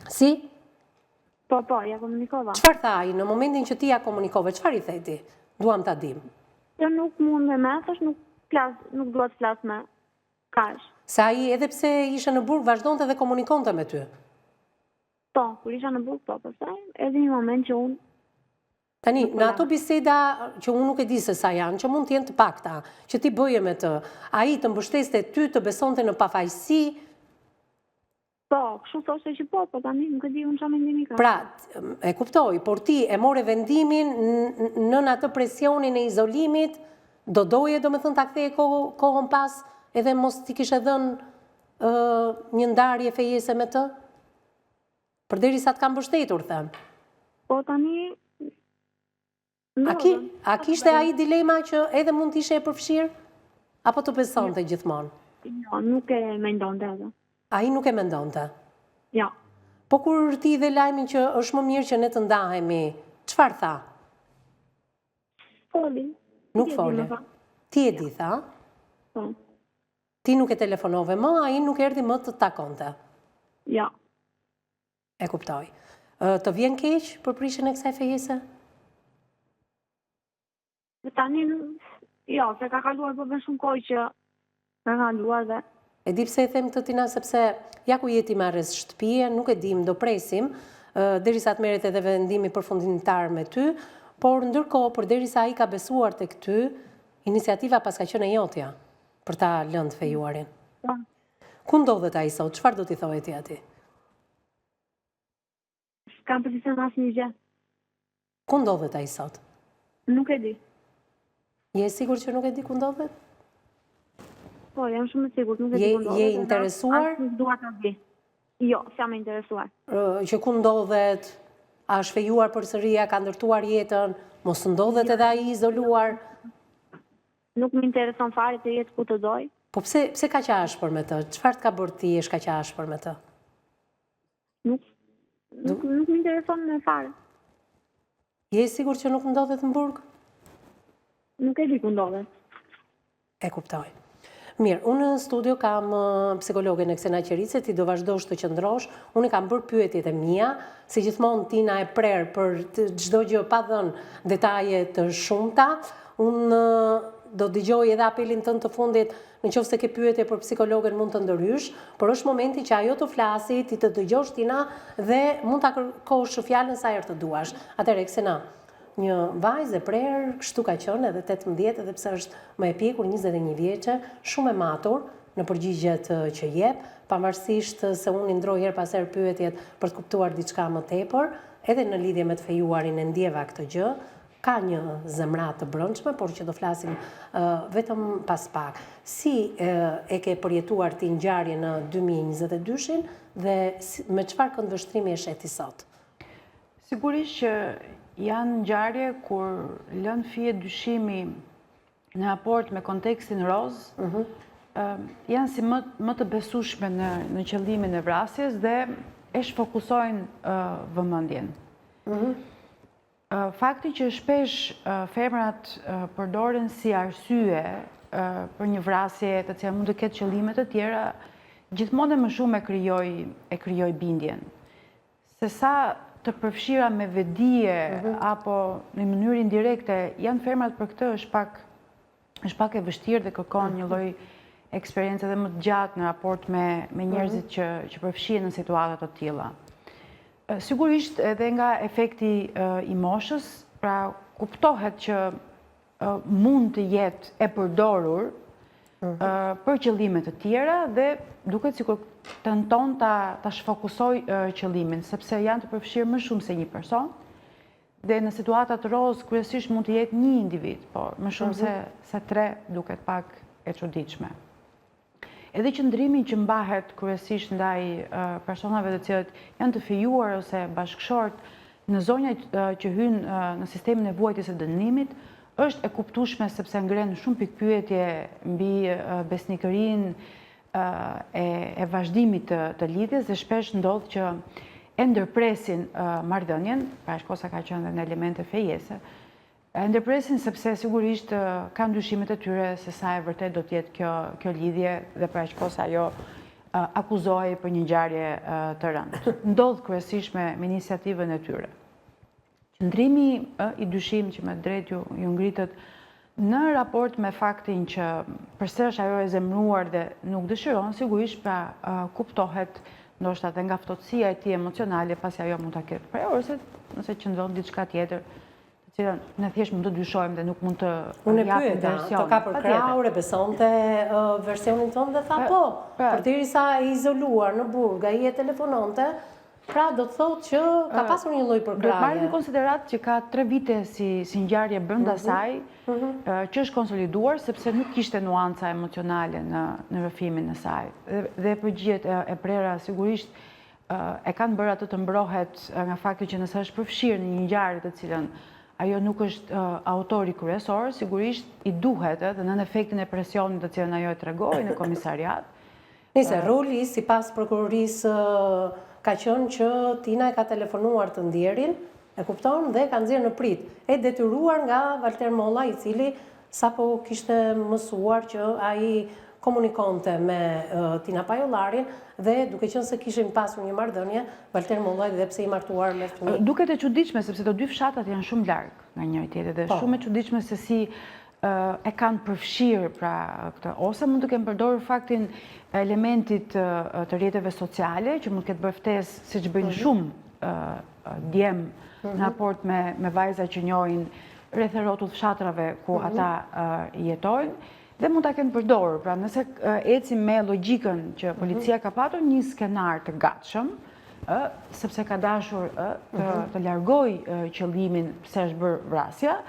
Si? Po, ja komunikova. Çfarë tha ai në momentin që ti ja komunikove? Çfarë i theti? Duam ta dim. Që nuk mund me thash, nuk dua të flas me. Kash. Se ai edhe pse ishe në burg vazhdonte dhe komunikonte me ty. Po, kur isha në burg, po, pastaj edhe një moment që unë Tani, në ato biseda që unë nuk e di se sa janë, që mund të jenë të pakta, që ti bëje me të, ai të mbështeste ty, të besonte në pafajësi. Po, kështu thoshte që po, tani nuk e di unë çfarë mendimi ka. Pra, e kuptoj, por ti e more vendimin nën atë presionin e izolimit, do doje, do me thënë, ta ktheje kohën pas, edhe mos ti kishe dhënë një ndarje fejese me të? Përderisa të kam mbështetur, them. Po, tani... A kishte ai dilema që edhe mund t'ishe e përfshirë? Apo të besonte gjithmonë? Jo, nuk e mendonte atë. Ai nuk e mendonte? Jo. Po kur ti dhe lajmin që është më mirë që ne të ndahemi, çfarë tha? Foli. Nuk foli. Ti e di, tha? Po. Ti nuk e telefonove më, ai nuk erdhi më të takonte? Jo. E kuptoj. Të vjen keq për prishjen e kësaj fejese? Tani, jo, se ka kaluar për shumë kohë që ka kaluar dhe... E di pse e them këtë Tina, sepse ja ku jeti marrës shtëpie, nuk e dim, do presim, derisa të merret edhe vendimi përfundimtar me ty, por ndërkohë, përderisa ai ka besuar tek ty, iniciativa pas ka qenë e jotja për ta lënë fejuarin. Po. Ku ndodhet ai sot? Çfarë do t'i thoje ti atij? S'kam përgjithësi asnjë gjë. Ku ndodhet ai sot? Nuk e di. Je sigur që nuk e di ku ndodhet? Po, jam shumë e sigurt, nuk e di ku ndodhet. Je interesuar? Nuk dua ta di. Jo, s'jam interesuar. Që ku ndodhet? A është fejuar përsëri, a ka ndërtuar jetën? Mos ndodhet edhe ai izoluar? Nuk më intereson fare të jetë ku të doj. Po pse ka që ashpër me të? Çfarë të ka bërë ti e shka që ashpër me të? Nuk më intereson me fare. Je sigur që nuk ndodhet në burg? Nuk e di ku ndodhet. E kuptoj. Mirë, unë në studio kam psikologen e Ksena Qerice, ti do vazhdosh të qëndrosh, unë kam bërë pyetjet e mia, si gjithmonë Tina e prerë për çdo gjë pa dhënë detaje të shumta, unë do dëgjoj edhe apelin tënd të fundit, nëse ke pyetje për psikologen mund të ndërhysh, por është momenti që ajo të flasi, ti të dëgjosh Tina dhe mund ta kërkosh fjalën sa herë të duash. Atëherë Ksena, një vajzë e prerë, kështu ka qenë edhe 18, edhe pse është më e pjekur, 21 vjeçe, shumë e matur në përgjigjet që jep, pavarësisht se unë i ndroj her pas herë pyetjet për të kuptuar diçka më tepër, edhe në lidhje me të fejuarin e ndjeva këtë gjë, ka një zemrat të brëndshme, por që do flasim vetëm pas pak. Si e ke përjetuar ti ngjarje në 2022-shin dhe me çfarë këndvështrimi e sheti sot? Sigurisht që janë ngjarje kur lën fije dyshimi në raport me kontekstin roz, janë si më të besueshme në qëllimin e vrasjes dhe e shfokusojnë vëmendjen. Fakti që shpesh femrat përdoren si arsye për një vrasje të cilë mund të ketë qëllime të tjera, gjithmonë më shumë e krijoj bindjen. Se sa të përfshira me vedije apo në mënyrë indirekte janë femrat për këtë është pak e vështirë dhe kërkon një lloj eksperiencë edhe më të gjatë në raport me njerëzit që përfshihen në situata të tilla. Sigurisht edhe nga efekti i moshës, pra kuptohet që mund të jetë e përdorur për qëllime të tjera dhe duket sikur tenton ta shfokusoj qëllimin, sepse janë të përfshirë më shumë se një person, dhe në situatat roz kryesisht mund të jetë një individ, por më shumë se 3 duket pak e çuditshme. Edhe qëndrimi që mbahet kryesisht ndaj personave të cilët janë të fejuar ose bashkëshort në zonjat që hynë në sistemin e vuajtjes së dënimit, është e kuptueshme sepse ngren shumë pikpyetje mbi besnikërinë e vazhdimit të lidhjes dhe shpesh ndodh që e ndërpresin marrëdhënien, pra shkosa ka qenë dhe në elemente fejese, e ndërpresin sepse sigurisht kanë dyshimet e tyre se sa e vërtet do të jetë kjo lidhje dhe pra shkosa ajo akuzohej për një ngjarje të rëndë. Ndodh kryesisht me iniciativën e tyre. Qëndrimi i dyshim që me drejt ju ngritët në raport me faktin që përse është ajo e zemruar dhe nuk dëshiron, sigurisht pra kuptohet ndoshta edhe nga ftohtësia e tij emocionale, pasi ajo mund ta ketë. Pra ose nëse qëndron diçka tjetër, të cilën ne thjesht mund të dyshojmë dhe nuk mund të japim version. Të ka për krahur, e besonte versionin tonë dhe tha po, përderisa e izoluar në burg, ai e telefononte. Pra do të thotë që ka pasur një lloj përkrahje. Do të marrim në konsiderat që ka 3 vite si ngjarje brenda saj, që është konsoliduar sepse nuk kishte nuanca emocionale në rrëfimin e saj. Dhe përgjigjet e prera sigurisht e kanë bërë atë të mbrohet nga fakti që nëse është përfshirë në një ngjarje të cilën ajo nuk është autori kryesor, sigurisht i duhet edhe nën efektin e presionit të cilën ajo e tregoi në komisariat. Nëse roli sipas prokurorisë ka qenë që Tina e ka telefonuar të ndjerin, e kupton, dhe ka nxjerrë në prit, e detyruar nga Valter Molla, i cili sapo kishte mësuar që ai komunikonte me Tina Pajollarin dhe duke qenë se kishin pasur një marrëdhënie, Valter Molla dhe pse i martuar me fëmijë. Duket e çuditshme sepse të dy fshatat janë shumë larg nga njëri tjetri dhe shumë e çuditshme se si e kanë përfshirë pra këtë, ose mund të kemë përdorur faktin elementit të rrjeteve sociale, që mund të ketë bërë ftesë, siç bëjnë shumë djem në raport me vajza që njohin rreth e rrotull fshatrave ku ata jetojnë, dhe mund ta kenë përdorur. Pra nëse ecim me logjikën që policia ka patur një skenar të gatshëm, sepse ka dashur të largojë qëllimin pse është bërë vrasja,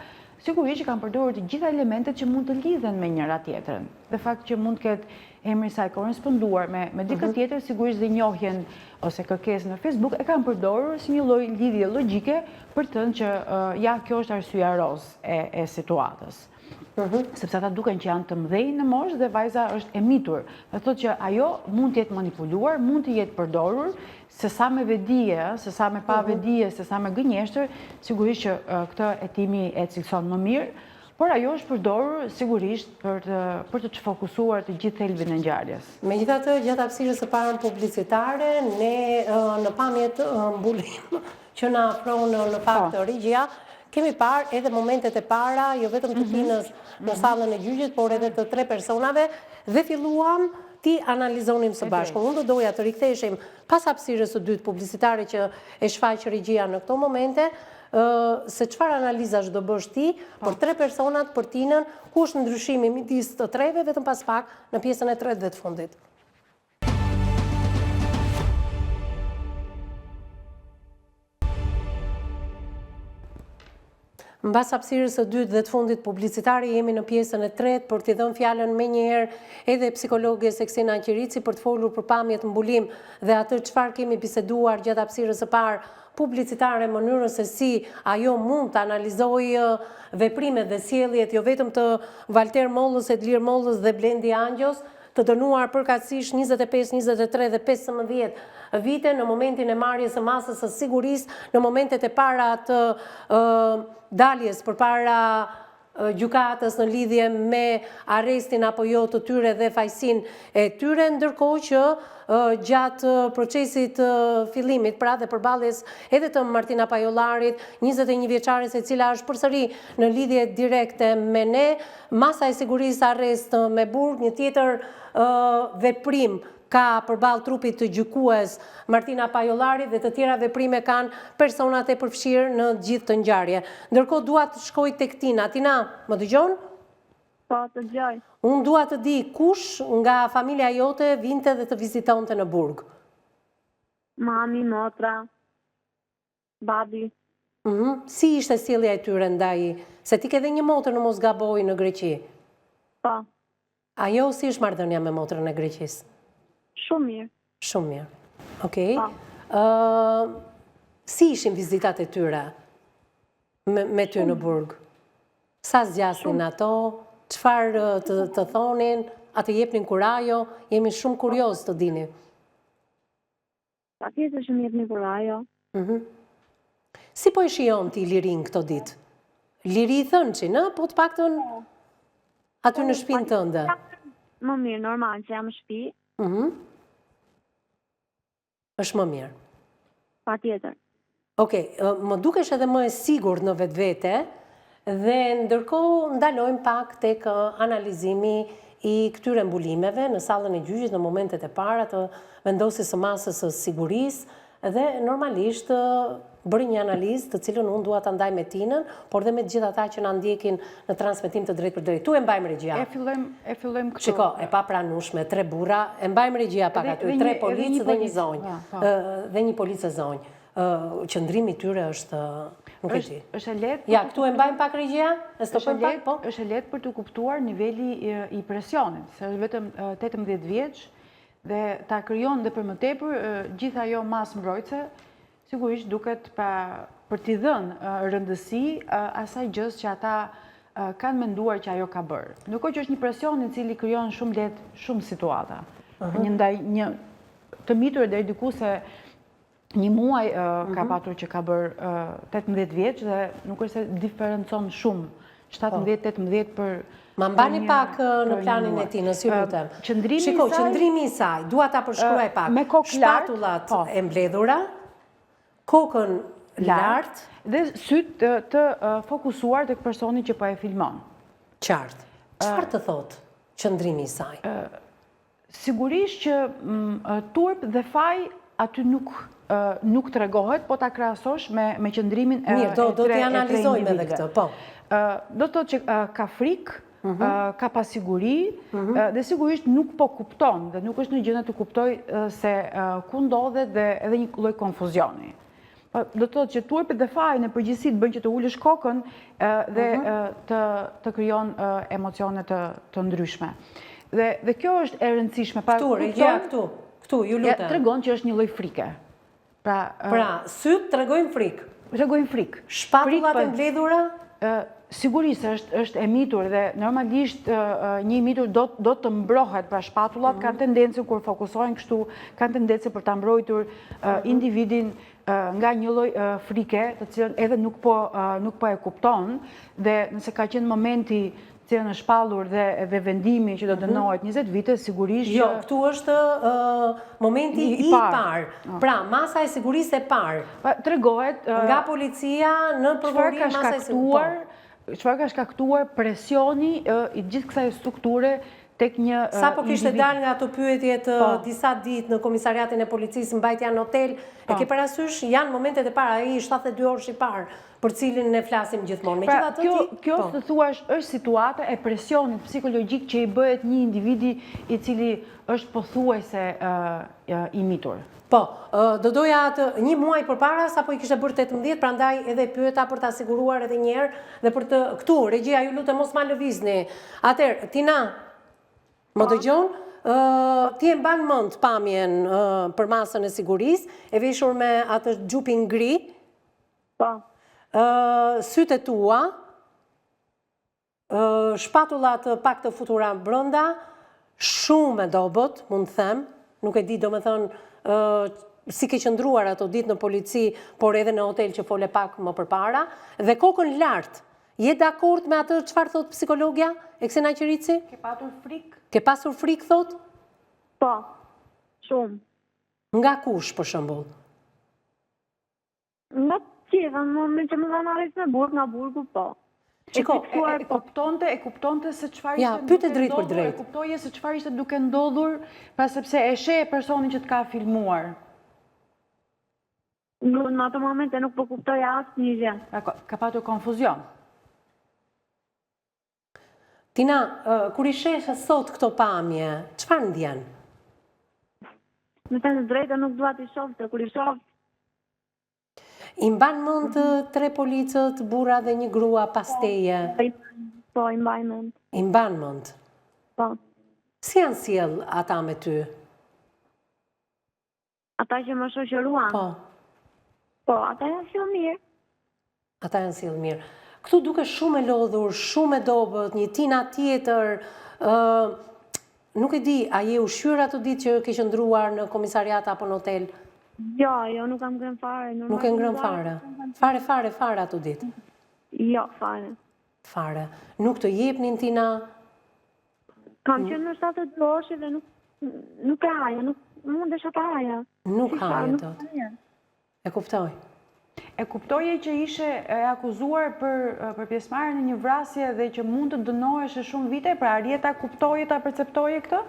sigurisht që kanë përdorur të gjitha elementet që mund të lidhen me njëra tjetrën. Dhe fakt që mund të ketë emri i saj korresponduar me dikë tjetër, sigurisht dhe njohjen ose kërkesën në Facebook e kanë përdorur si një lloj lidhje logjike për të thënë që ja, kjo është arsyeja roz e situatës. Sepse ata duken që janë të mëdhenj në moshë dhe vajza është e mitur. Dhe thotë që ajo mund të jetë manipuluar, mund të jetë përdorur, se sa me vedije, se sa me pa vedije, se sa me gënjeshtër, sigurisht që këtë hetimi e cilëson më mirë, por ajo është përdorur sigurisht për të çfokusuar të gjithë thelbin e ngjarjes. Megjithatë, gjatë hapësirës së parë publicitare, ne në pamje të mbulim që na afron në fakt Regjia, kemi parë edhe momentet e para, jo vetëm të Tinës në sallën e gjyqit, por edhe të 3 personave, dhe filluam ti analizonim së bashku. Unë do doja të riktheheshim pas hapësirës së dytë publicitare që e shfaq Regjia në këto momente, se çfarë analizash do bësh ti për 3 personat, për Tinën, ku është ndryshimi midis të treve, vetëm pas pak në pjesën e tretë dhe të fundit. Mbas hapësirës së dytë dhe të fundit publicitare, jemi në pjesën e tretë për t'i dhënë fjalën menjëherë edhe psikologe Seksina Qirici për të folur për pamjet mbulim dhe atë çfarë kemi biseduar gjatë hapësirës së parë publicitare, mënyrën se si ajo mund të analizojë veprimet dhe sjelljet jo vetëm të Valter Mollës, Edlir Mollës dhe Blendi Angjos, të dënuar përkatësisht 25, 23 dhe 15 vite në momentin e marrjes së masës së sigurisë, në momentet e para të daljes përpara gjykatës në lidhje me arrestin apo jo të tyre dhe fajsin e tyre, ndërkohë që gjatë procesit fillimit, pra dhe përballjes edhe të Martina Pajollarit, 21 vjeçares e cila është përsëri në lidhje direkte me ne, masa e sigurisë arrest me burg, një tjetër veprim ka përballë trupit të gjykues Martina Pajollarit dhe të tjera veprime kanë personat e përfshirë në gjithë të ngjarje. Ndërkohë dua të shkoj tek Tina. Tina, më dëgjon? Po, të dëgjoj. Unë dua të di kush nga familja jote vinte dhe të vizitonte në burg. Mami, motra, babi. Si ishte sjellja e tyre ndaj, se ti ke dhe një motër në mos gaboj në Greqi? Po. Ajo si është marrëdhënia me motrën e Greqisë? Shumë mirë. Shumë mirë. Okej. Si ishin vizitat e tyre me ty në burg? Sa zgjasnin ato? Çfarë të thonin? A të jepnin kurajo? Jemi shumë kurioz të dini. Paketëse që më jepnin kurajo. Si po e shijon ti lirin këto ditë? Liri i thënçin, po të paktën aty në shtëpinë tënde? Më mirë, normal, që jam në shtëpi. Është më mirë. Patjetër. Okej, më dukesh edhe më e sigurt në vetvete dhe ndërkohë ndalojmë pak tek analizimi i këtyre mbulimeve në sallën e gjyqit në momentet e para të vendosjes së masës së sigurisë dhe normalisht bëri një analizë të cilën unë dua ta ndaj me Tinën, por dhe me të gjithë ata që na ndjekin në transmetim të drejtë për drejtë. Tu e mbajmë regjia. E fillojmë këtu. Shiko, e papranueshme, 3 burra, e mbajmë regjia pak aty, 3 policë dhe një zonjë. Dhe një policë zonjë. Qëndrimi tyre është, nuk e di. Është e lehtë. Ja, këtu e mbajmë pak regjia? E stopojmë pak, po? Është e lehtë për të kuptuar niveli i presionit, se është vetëm 18 vjeç dhe ta krijon dhe për më tepër gjithë ajo mas mbrojtëse, sigurisht duket për t'i dhënë rëndësi asaj gjës që ata kanë menduar që ajo ka bërë. Ndërkohë që është një presion i cili krijon shumë lehtë shumë situata. Një të mitur deri diku se një muaj ka patur që ka bërë 18 vjeç dhe nuk është se diferencon shumë 17-18 për ma mbani pak në planin e Tinës, ju lutem. Shiko, qëndrimi i saj, dua ta përshkruaj pak. Me kokë lartë, shpatullat e mbledhura, kokën lartë dhe sytë të fokusuar tek personi që po e filmon. Qartë. Çfarë të thotë qëndrimi i saj? Sigurisht që turp dhe faj aty nuk tregohet, po ta krahasosh me qëndrimin e mirë, do t'i analizojmë edhe këtë, po. Do të thotë që ka frikë, ka pasiguri dhe sigurisht nuk po kupton dhe nuk është në gjendje të kuptoj se ku ndodhet dhe edhe një lloj konfuzioni. Do të thotë që turpet dhe faji në përgjithësi të bën që të ulësh kokën dhe të krijon emocione të ndryshme. Dhe kjo është e rëndësishme. Këtu, ju lutem. Tregon që është një lloj frike. Pra, syt tregojnë frikë. Tregojnë frikë. Shpatullat e mbledhura? Sigurisht është e mitur dhe normalisht një mitur do të mbrohet, pra shpatullat kanë tendencën kur fokusohen kështu, kanë tendencën për ta mbrojtur individin nga një lloj frike, të cilën edhe nuk po e kupton dhe nëse ka qenë momenti që në shpallur dhe vendimi që do dënohet 20 vite, sigurisht... Jo, këtu është momenti i parë. Pra, masa e sigurisë e parë. Tregohet... Nga policia në përvorim masa e sigurisë. Çfarë ka shkaktuar presioni i gjithë kësaj strukture tek një individ. Sa po kishte dalë nga ato pyetjet disa ditë në komisariatin e policisë mbajtja në hotel, e ke parasysh janë momentet e para, ai 72 orësh i parë, për cilin ne flasim gjithmonë. Kjo të thuash është situata e presionit psikologjik që i bëhet një individi i cili është pothuajse i mitur. Po, do doja një muaj përpara, sa po i kishte bërë 18, prandaj edhe pyeta për ta siguruar edhe një herë dhe për të këtu, regjia, ju lutem mos ma lëvizni. Atëherë, Tina, më dëgjon? Ti e mban mend pamjen për masën e sigurisë, e veshur me atë xhupin gri. Po. Sytë tua, shpatullat pak të futura brenda, shumë e dobët, mund të them, nuk e di domethënë si ke qëndruar ato ditë në polici, por edhe në hotel që fole pak më përpara, dhe kokën lartë. Je dakord me atë çfarë thot psikologja e Ksena Qirici? Ke patur frikë? Ke pasur frikë, thot? Po, shumë. Nga kush, për shembull? Nga tjetër, me që më dha marrës me burg, nga burgu, po. Qiko, e kuptonte se çfarë ishte duke ndodhur, e kuptoje se çfarë ishte duke ndodhur, pra sepse e sheh personin që të ka filmuar. Në ato momente nuk po kuptoja asnjë gjë. Ka patur konfuzion. Tina, kur i sheh sot këto pamje, çfarë ndjen? Me thënë drejtë nuk dua t'i shoh, se kur i shoh I mban mend 3 policët, burra dhe një grua pas teje? Po, i mbaj mend. I mban mend? Po. Si janë sjell ata me ty? Ata që më shoqëruan? Po. Po, ata janë sjell mirë. Ata janë sjell mirë. Këtu duke shumë e lodhur, shumë e dobët, një Tina tjetër, nuk e di, a je ushqyer ato ditë që ke qëndruar në komisariat apo në hotel? Jo, nuk kam ngrënë fare. Nuk e ngrënë fare? Fare ato ditë? Jo, fare. Fare. Nuk të jepnin, Tina? Kam qenë në 72 orë dhe nuk e haja, mundesh ata haja. Nuk haje dot. E kuptoj. E kuptoje që ishe e akuzuar për pjesëmarrje në një vrasje dhe që mund të dënohesh shumë vite, pra Arieta kuptoje, ta perceptoje këtë?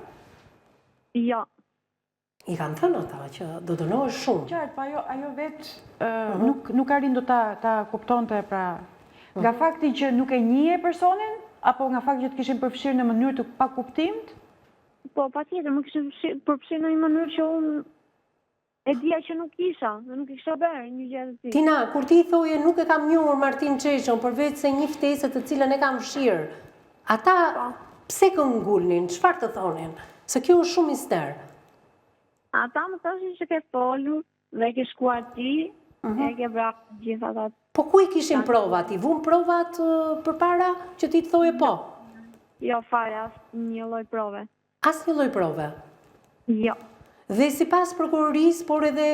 Jo. I kanë thënë ata që do dënohesh shumë. Qartë, pa ajo vetë nuk arrin do ta kuptonte, pra nga fakti që nuk e njihej personin, apo nga fakti që të kishin përfshirë në mënyrë të pakuptimt? Po, patjetër, më kishin përfshirë në një mënyrë që unë e dija që nuk isha, dhe nuk isha bërë një gjë të tillë. Tina, kur ti thoje nuk e kam njohur Martin Çeçon përveç se një ftesë të cilën e kam fshirë, ata pse këngulnin, çfarë të thonin? Se kjo është shumë mister. Ata më thoshin që ke folur dhe ke shkuar ti, e ke vrarë gjithë ata. Po ku i kishin provat? I vun provat përpara që ti të thoje po? Jo, fare, asë një lloj prove. As një lloj prove. Jo. Dhe si pas prokurorisë, por edhe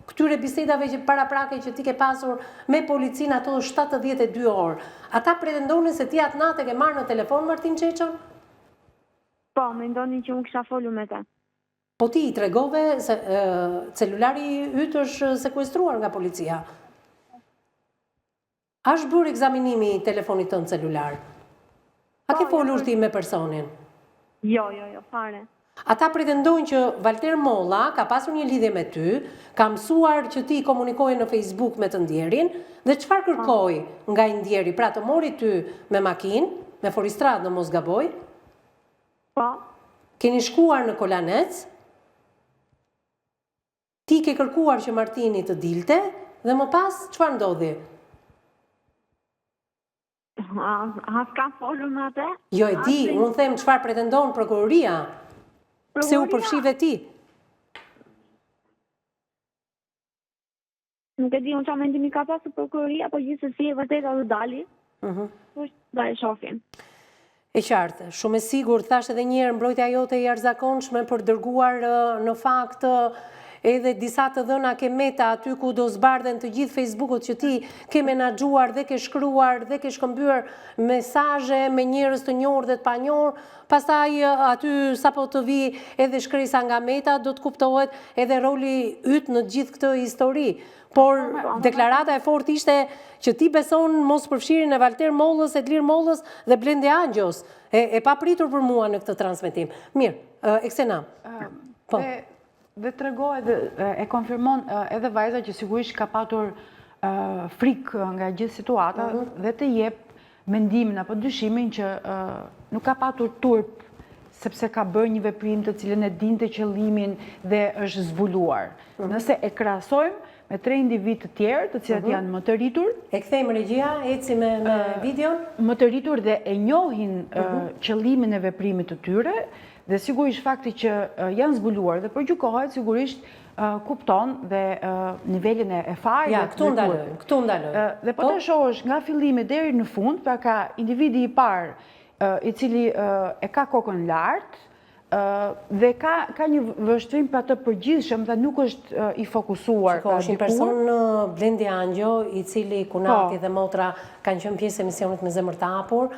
këtyre bisedave që paraprake që ti ke pasur me policin ato 72 orë, ata pretendonin se ti atë natë ke marrë në telefon Martin Çeçon? Po, mendonin që unë kisha folur me ta. Po ti i tregove se celulari yt është sekuestruar nga policia. A është bërë ekzaminimi i telefonit tënd celular? A ke folur ti me personin? Jo, fare. Ata pretendojnë që Valter Molla ka pasur një lidhje me ty, ka mësuar që ti komunikoje në Facebook me të ndjerin, dhe çfarë kërkoi nga i ndjeri? Pra të mori ty me makinë, me Foristrat në mos gaboj? Po. Keni shkuar në Kolanec? Ti ke kërkuar që Martini të dilte, dhe më pas çfarë ndodhi? As ka folur me atë? Jo e di, unë them çfarë pretendon prokuroria. Pse u përfshive ti? Nuk e di unë çfarë mendimi ka pasur prokuroria, po gjithsesi e vërteta do dali. Da e shohim. E qartë, shumë e sigurt, thash edhe një herë mbrojtja jote e jashtëzakonshme për dërguar në fakt edhe disa të dhëna ke Meta aty ku do zbardhen të gjithë Facebookut që ti ke menaxhuar dhe ke shkruar dhe ke shkëmbyer mesazhe me njerëz të njohur dhe të panjohur, pastaj aty sapo të vi edhe shkresa nga Meta, do të kuptohet edhe roli yt në gjithë këtë histori. Por deklarata e fortë ishte që ti beson mos përfshirjen e Valter Mollës, Edlir Mollës dhe Blendi Angjos. E papritur për mua në këtë transmetim. Mirë, Eksena. Po. Dhe tregohet, e konfirmon edhe vajza që sigurisht ka patur frikë nga gjithë situata dhe të jep mendimin apo dyshimin që nuk ka patur turp sepse ka bërë një veprim të cilën e dinte qëllimin dhe është zbuluar. Nëse e krahasojmë me 3 individ të tjerë, të cilat janë më të rritur. E kthejmë regjia, eci me videon. Më të rritur dhe e njohin qëllimin e veprimit të tyre, dhe sigurisht fakti që janë zbuluar dhe përgjykohet, sigurisht kupton dhe nivelin e fajit. Ja, këtu ndaloj. Dhe po të shohësh nga fillimi deri në fund, pra ka individi i parë i cili e ka kokën lartë, dhe ka një vështrim për të përgjithshëm dhe nuk është i fokusuar. Shiko, është një person Blendi Angjo, i cili Kunati dhe motra kanë qenë pjesë e emisionit Me zemër të hapur,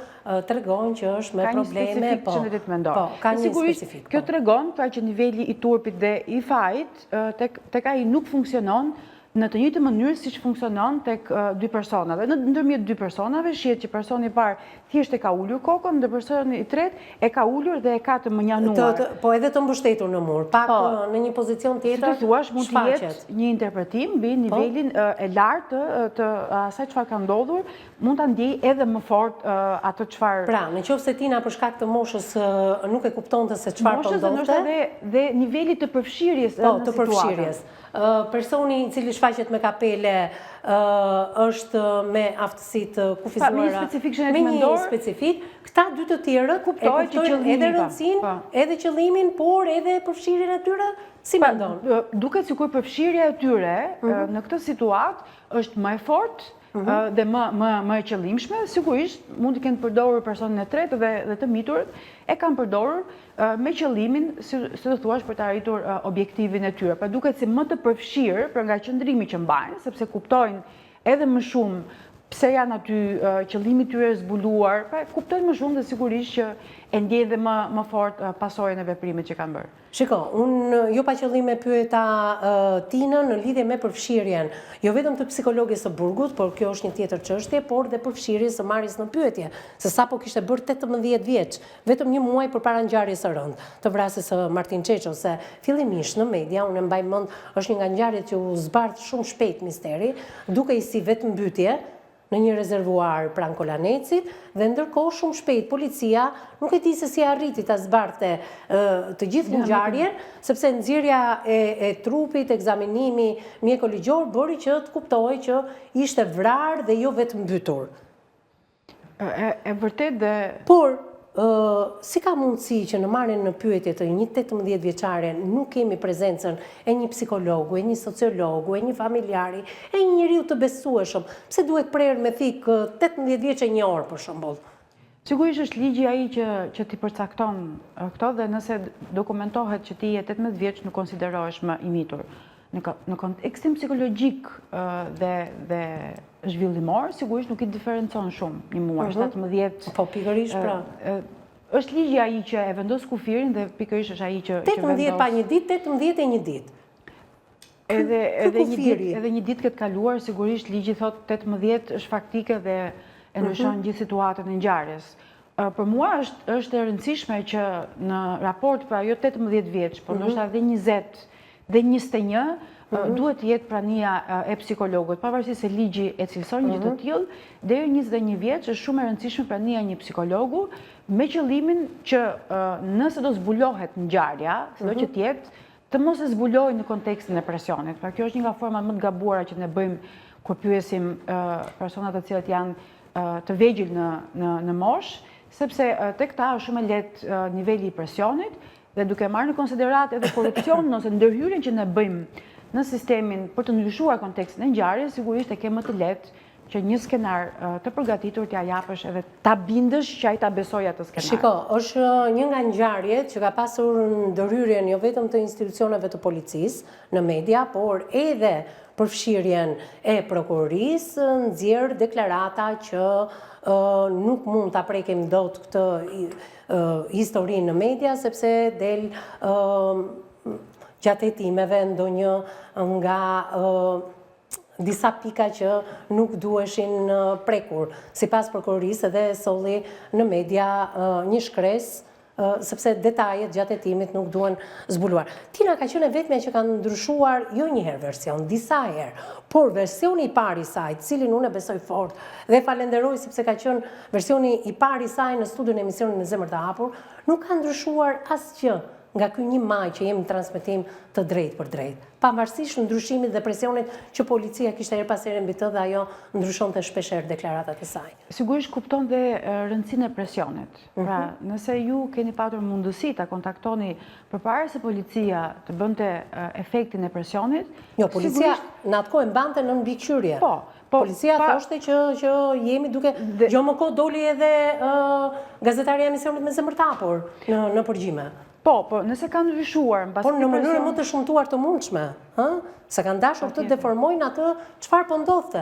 tregon që është me probleme. Ka një specifik që në ditë mendoj. Ka një specifik. Kjo tregon pra që niveli i turpit dhe i fajit tek ai nuk funksionon në të njëjtën mënyrë siç funksionon tek dy personave. Ndërmjet dy personave shihet që personi i parë thjesht e ka ulur kokën, ndër personi i tretë e ka ulur dhe e ka të mënjanuar. Po edhe të mbështetur në mur, pak në një pozicion tjetër. Si të thuash, mund të jetë një interpretim mbi nivelin e lartë të asaj çfarë ka ndodhur, mund ta ndjej edhe më fort atë çfarë. Pra, nëse Tina për shkak të moshës nuk e kuptonte se çfarë po ndodhte, dhe niveli të përfshirjes në situatën. Personi i cili shfaqet me kapele është me aftësitë kufizuara. Me një specifik që me një specifik. Këta dy të tjerët kuptojnë edhe rëndësinë, edhe qëllimin, por edhe përfshirjen e tyre, si mendon? Duket sikur përfshirja e tyre në këtë situatë është më e fortë dhe më e qëllimshme. Sigurisht mund të kenë përdorur personin e tretë dhe të miturët e kanë përdorur me qëllimin, si të thuash, për të arritur objektivin e tyre. Pra duket si më të përfshirë për nga qëndrimi që mbajnë, sepse kuptojnë edhe më shumë pse janë aty, qëllimi tyre zbuluar, pra kuptojnë më shumë dhe sigurisht që e ndjej dhe më fort pasojën e veprimit që kanë bërë. Shiko, unë jo pa qëllime pyeta Tinën në lidhje me përfshirjen, jo vetëm të psikologës së burgut, por kjo është një tjetër çështje, por dhe përfshirjes së marrjes në pyetje, se sapo kishte bërë 18 vjeç, vetëm një muaj përpara ngjarjes së rëndë të vrasjes së Martin Çeços, se fillimisht në media, unë mbaj mend, është një nga ngjarjet që u zbardh shumë shpejt misteri, duke i si vetëmbytje në një rezervuar pranë Kolanecit, dhe ndërkohë shumë shpejt policia nuk e di se si arriti ta zbardhte të gjithë ngjarjen, sepse nxjerrja e trupit, ekzaminimi mjekoligjor bëri që të kuptohej që ishte vrarë dhe jo vetëm mbytur. E vërtet dhe... Por, si ka mundësi që në marrjen në pyetje të një 18 vjeçare nuk kemi prezencën e një psikologu, e një sociologu, e një familjari, e një njeriu të besueshëm? Pse duhet prerë me thik 18 vjeç e 1 orë për shembull? Sigurisht është ligji ai që ti përcakton këto dhe nëse dokumentohet që ti je 18 vjeç nuk konsiderohesh më i mitur. Në kontekstin psikologjik dhe zhvillimor, sigurisht nuk i diferencon shumë një muaj, 17... Po, pikërisht pra. Është ligji ai që e vendos kufirin dhe pikërisht është ai që 18 pa një ditë, 18 e një ditë. Edhe një ditë këtë kaluar, sigurisht ligji thot 18 është faktike dhe e ndryshon gjithë situatën e ngjarjes. Për mua është e rëndësishme që në raport, pra jo 18 vjeç, por ndoshta edhe 20 dhe 21, duhet të jetë prania e psikologut, pavarësisht se ligji e cilëson gjë të tillë, deri 21 vjeç është shumë e rëndësishme prania e një psikologu, me qëllimin që nëse do zbulohet ngjarja, sido që të jetë, të mos e zbulojë në kontekstin e presionit. Pra kjo është një nga format më të gabuara që ne bëjmë kur pyesim persona të cilët janë të vegjël në moshë, sepse tek ta është shumë e lehtë niveli i presionit dhe duke marrë në konsiderat edhe korrupsionin ose ndërhyrjen që ne bëjmë në sistemin për të ndryshuar kontekstin e ngjarjes, sigurisht e ke më të lehtë që një skenar të përgatitur t'ja japësh edhe ta bindësh që ai ta besojë atë skenar. Shiko, është një nga ngjarjet që ka pasur ndërhyrjen jo vetëm të institucioneve të policisë në media, por edhe përfshirjen e prokurorisë, nxjerr deklarata që nuk mund ta prekim dot këtë historinë në media, sepse del gjatë hetimeve ndonjë nga disa pika që nuk duheshin prekur. Sipas prokurorisë edhe solli në media një shkresë, sepse detajet gjatë hetimit nuk duhen zbuluar. Tina ka qenë vetmja që kanë ndryshuar jo një herë version, disa herë, por versioni i parë i saj, cilin unë e besoj fort dhe falenderoj sepse ka qenë versioni i parë i saj në studion e emisionit Me Zemër të Hapur, nuk ka ndryshuar asgjë nga ky 1 maj që jemi në transmetim të drejtë për drejtë. Pavarësisht ndryshimit dhe presionit që policia kishte her pas here mbi të dhe ajo ndryshonte shpeshherë deklaratat e saj. Sigurisht kupton dhe rëndësinë e presionit. Pra, nëse ju keni patur mundësi ta kontaktoni përpara se policia të bënte efektin e presionit, jo, policia në atë kohë mbante në mbikëqyrje. Policia thoshte që jemi duke... Gjo më kohë doli edhe gazetarja e emisionit Me Zemër të Hapur në përgjime. Po, nëse kanë ndryshuar... Por në mënyrë më të shëmtuar të mundshme, se kanë dashur të deformojnë atë çfarë po ndodhte.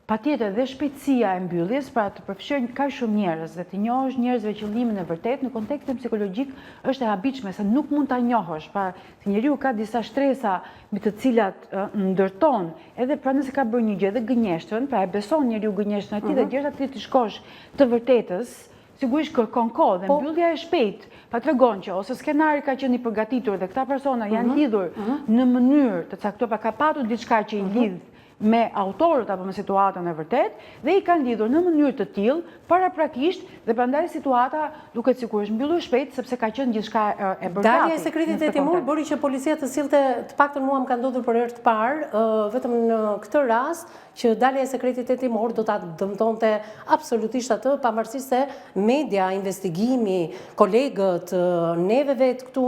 Patjetër, dhe shpejtësia e mbylljes, pra të përfshirë kaq shumë njerëz dhe të njohësh njerëzve qëllimin e vërtet në kontekstin psikologjik është e habitshme, se nuk mund ta njohësh, pra se njeriu ka disa shtresa mbi të cilat ndërton, edhe pra nëse ka bërë një gjë dhe gënjeshtën, pra e beson njeriu gënjeshtën e tij dhe derisa ti shkosh të vërtetës, sigurisht kërkon kohë dhe mbyllja e shpejt pa tregon që ose skenari ka qenë i përgatitur dhe këta persona janë lidhur në mënyrë të caktuar, pa ka patur diçka që i lidh me autorët apo me situatën e vërtet dhe i kanë lidhur në mënyrë të tillë paraprakisht dhe prandaj situata duket sikur është mbyllur shpejt sepse ka qenë gjithçka e bërgati. Dalja e sekretit e Timur bëri që policia të sillte, të paktën mua më ka ndodhur për herë të parë, vetëm në këtë rast që dalja e sekretit e Timur do ta dëmtonte absolutisht atë, pavarësisht se media, investigimi, kolegët, neve vetë këtu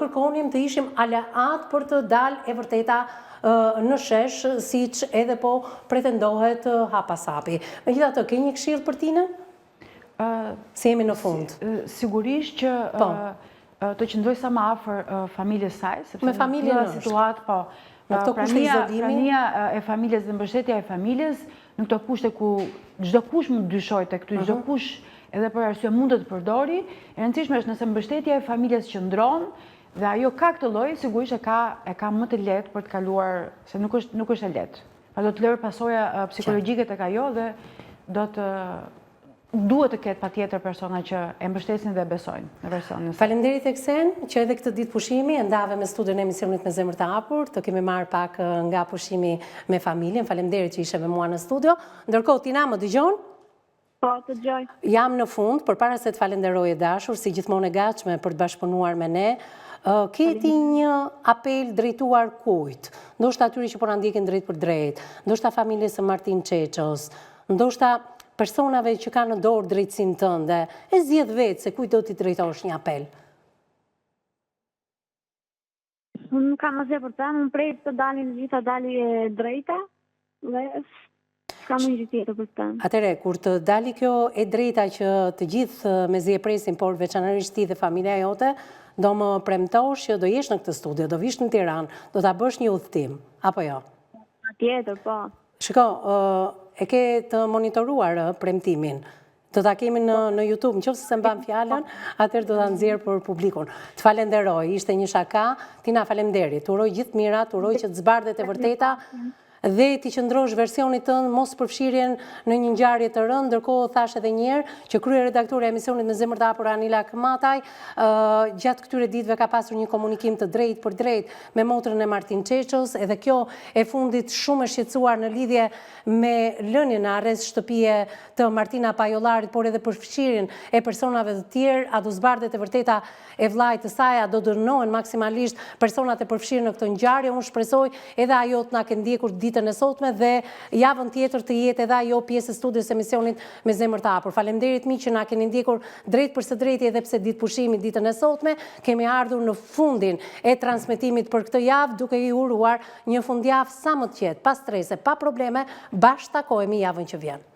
kërkonim të ishim aleat për të dalë e vërteta në shesh, siç edhe po pretendohet hapasapi. Megjithatë, ke një këshill për Tinën? Se jemi në fund. Sigurisht që të qëndroj sa më afër familjes saj, sepse me familjen në situatë, po, në këto kushte izolimi, prania e familjes dhe mbështetja e familjes në këto kushte ku çdo kush mund dyshoj tek ty, çdo kush edhe për arsye mund të përdori, e rëndësishme është nëse mbështetja e familjes qëndron dhe ajo ka këtë lloj, sigurisht e ka më të lehtë për të kaluar, se nuk është e lehtë. Pa do të lërë pasoja psikologjike tek ajo dhe duhet të ketë patjetër persona që e mbështesin dhe besojnë në versionin. Faleminderit Eksen, që edhe këtë ditë pushimi e ndave me studion e emisionit Me Zemër të Hapur, të kemi marrë pak nga pushimi me familjen. Faleminderit që ishe me mua në studio. Ndërkohë Tina më dëgjon? Po, të gjoj. Jam në fund, përpara se të falenderoj e dashur, si gjithmonë e gatshme për të bashkëpunuar me ne. Keti një apel drejtuar kujt? Ndoshta atyre që po na ndjekin drejt për drejt, ndoshta familjes së Martin Çeços, ndoshta personave që kanë në dorë drejtësinë tënde, e zgjedh vetë se kujt do t'i drejtosh një apel. Unë nuk kam asgjë për të thënë, unë prej të dalin gjitha dali e drejta dhe s'kam një gjë tjetër për të thënë. Atëre, kur të dali kjo e drejta që të gjithë mezi e presin, por veçanërisht ti dhe familja jote, do më premtosh që do jesh në këtë studio, do vish në Tiranë, do ta bësh një udhëtim, apo jo? Patjetër, po. Shiko, e ke të monitoruar premtimin. Do ta kemi në YouTube, nëse se mban fjalën, atëherë do ta nxjerr për publikun. Të falenderoj, ishte një shaka, Tina faleminderit. Uroj gjithë mirat, uroj që të zbardhet e vërteta dhe ti qëndrosh versionit tënd, mos përfshirjen në një ngjarje të rëndë. Ndërkohë thash edhe një herë që kryeredaktore e emisionit Me Zemër të Hapur Anila Këmataj gjatë këtyre ditëve ka pasur një komunikim të drejtë për drejtë me motrën e Martin Çeços, edhe kjo e fundit shumë e shqetësuar në lidhje me lënien në arrest shtëpie të Martina Pajollarit, por edhe përfshirjen e personave të tjerë. A do zbardhet e vërteta e vllajt të saj, a do dënohen maksimalisht personat e përfshirë në këtë ngjarje? Unë shpresoj edhe ajo të na ketë ndjekur ditën e sotme dhe javën tjetër të jetë edhe ajo pjesë e studios emisionit Me Zemër të Hapur. Faleminderit miq që na keni ndjekur drejt për së drejti, edhe pse ditë pushimi ditën e sotme. Kemi ardhur në fundin e transmetimit për këtë javë, duke i uruar një fundjavë sa më të qetë, pa strese, pa probleme. Bashkë takohemi javën që vjen.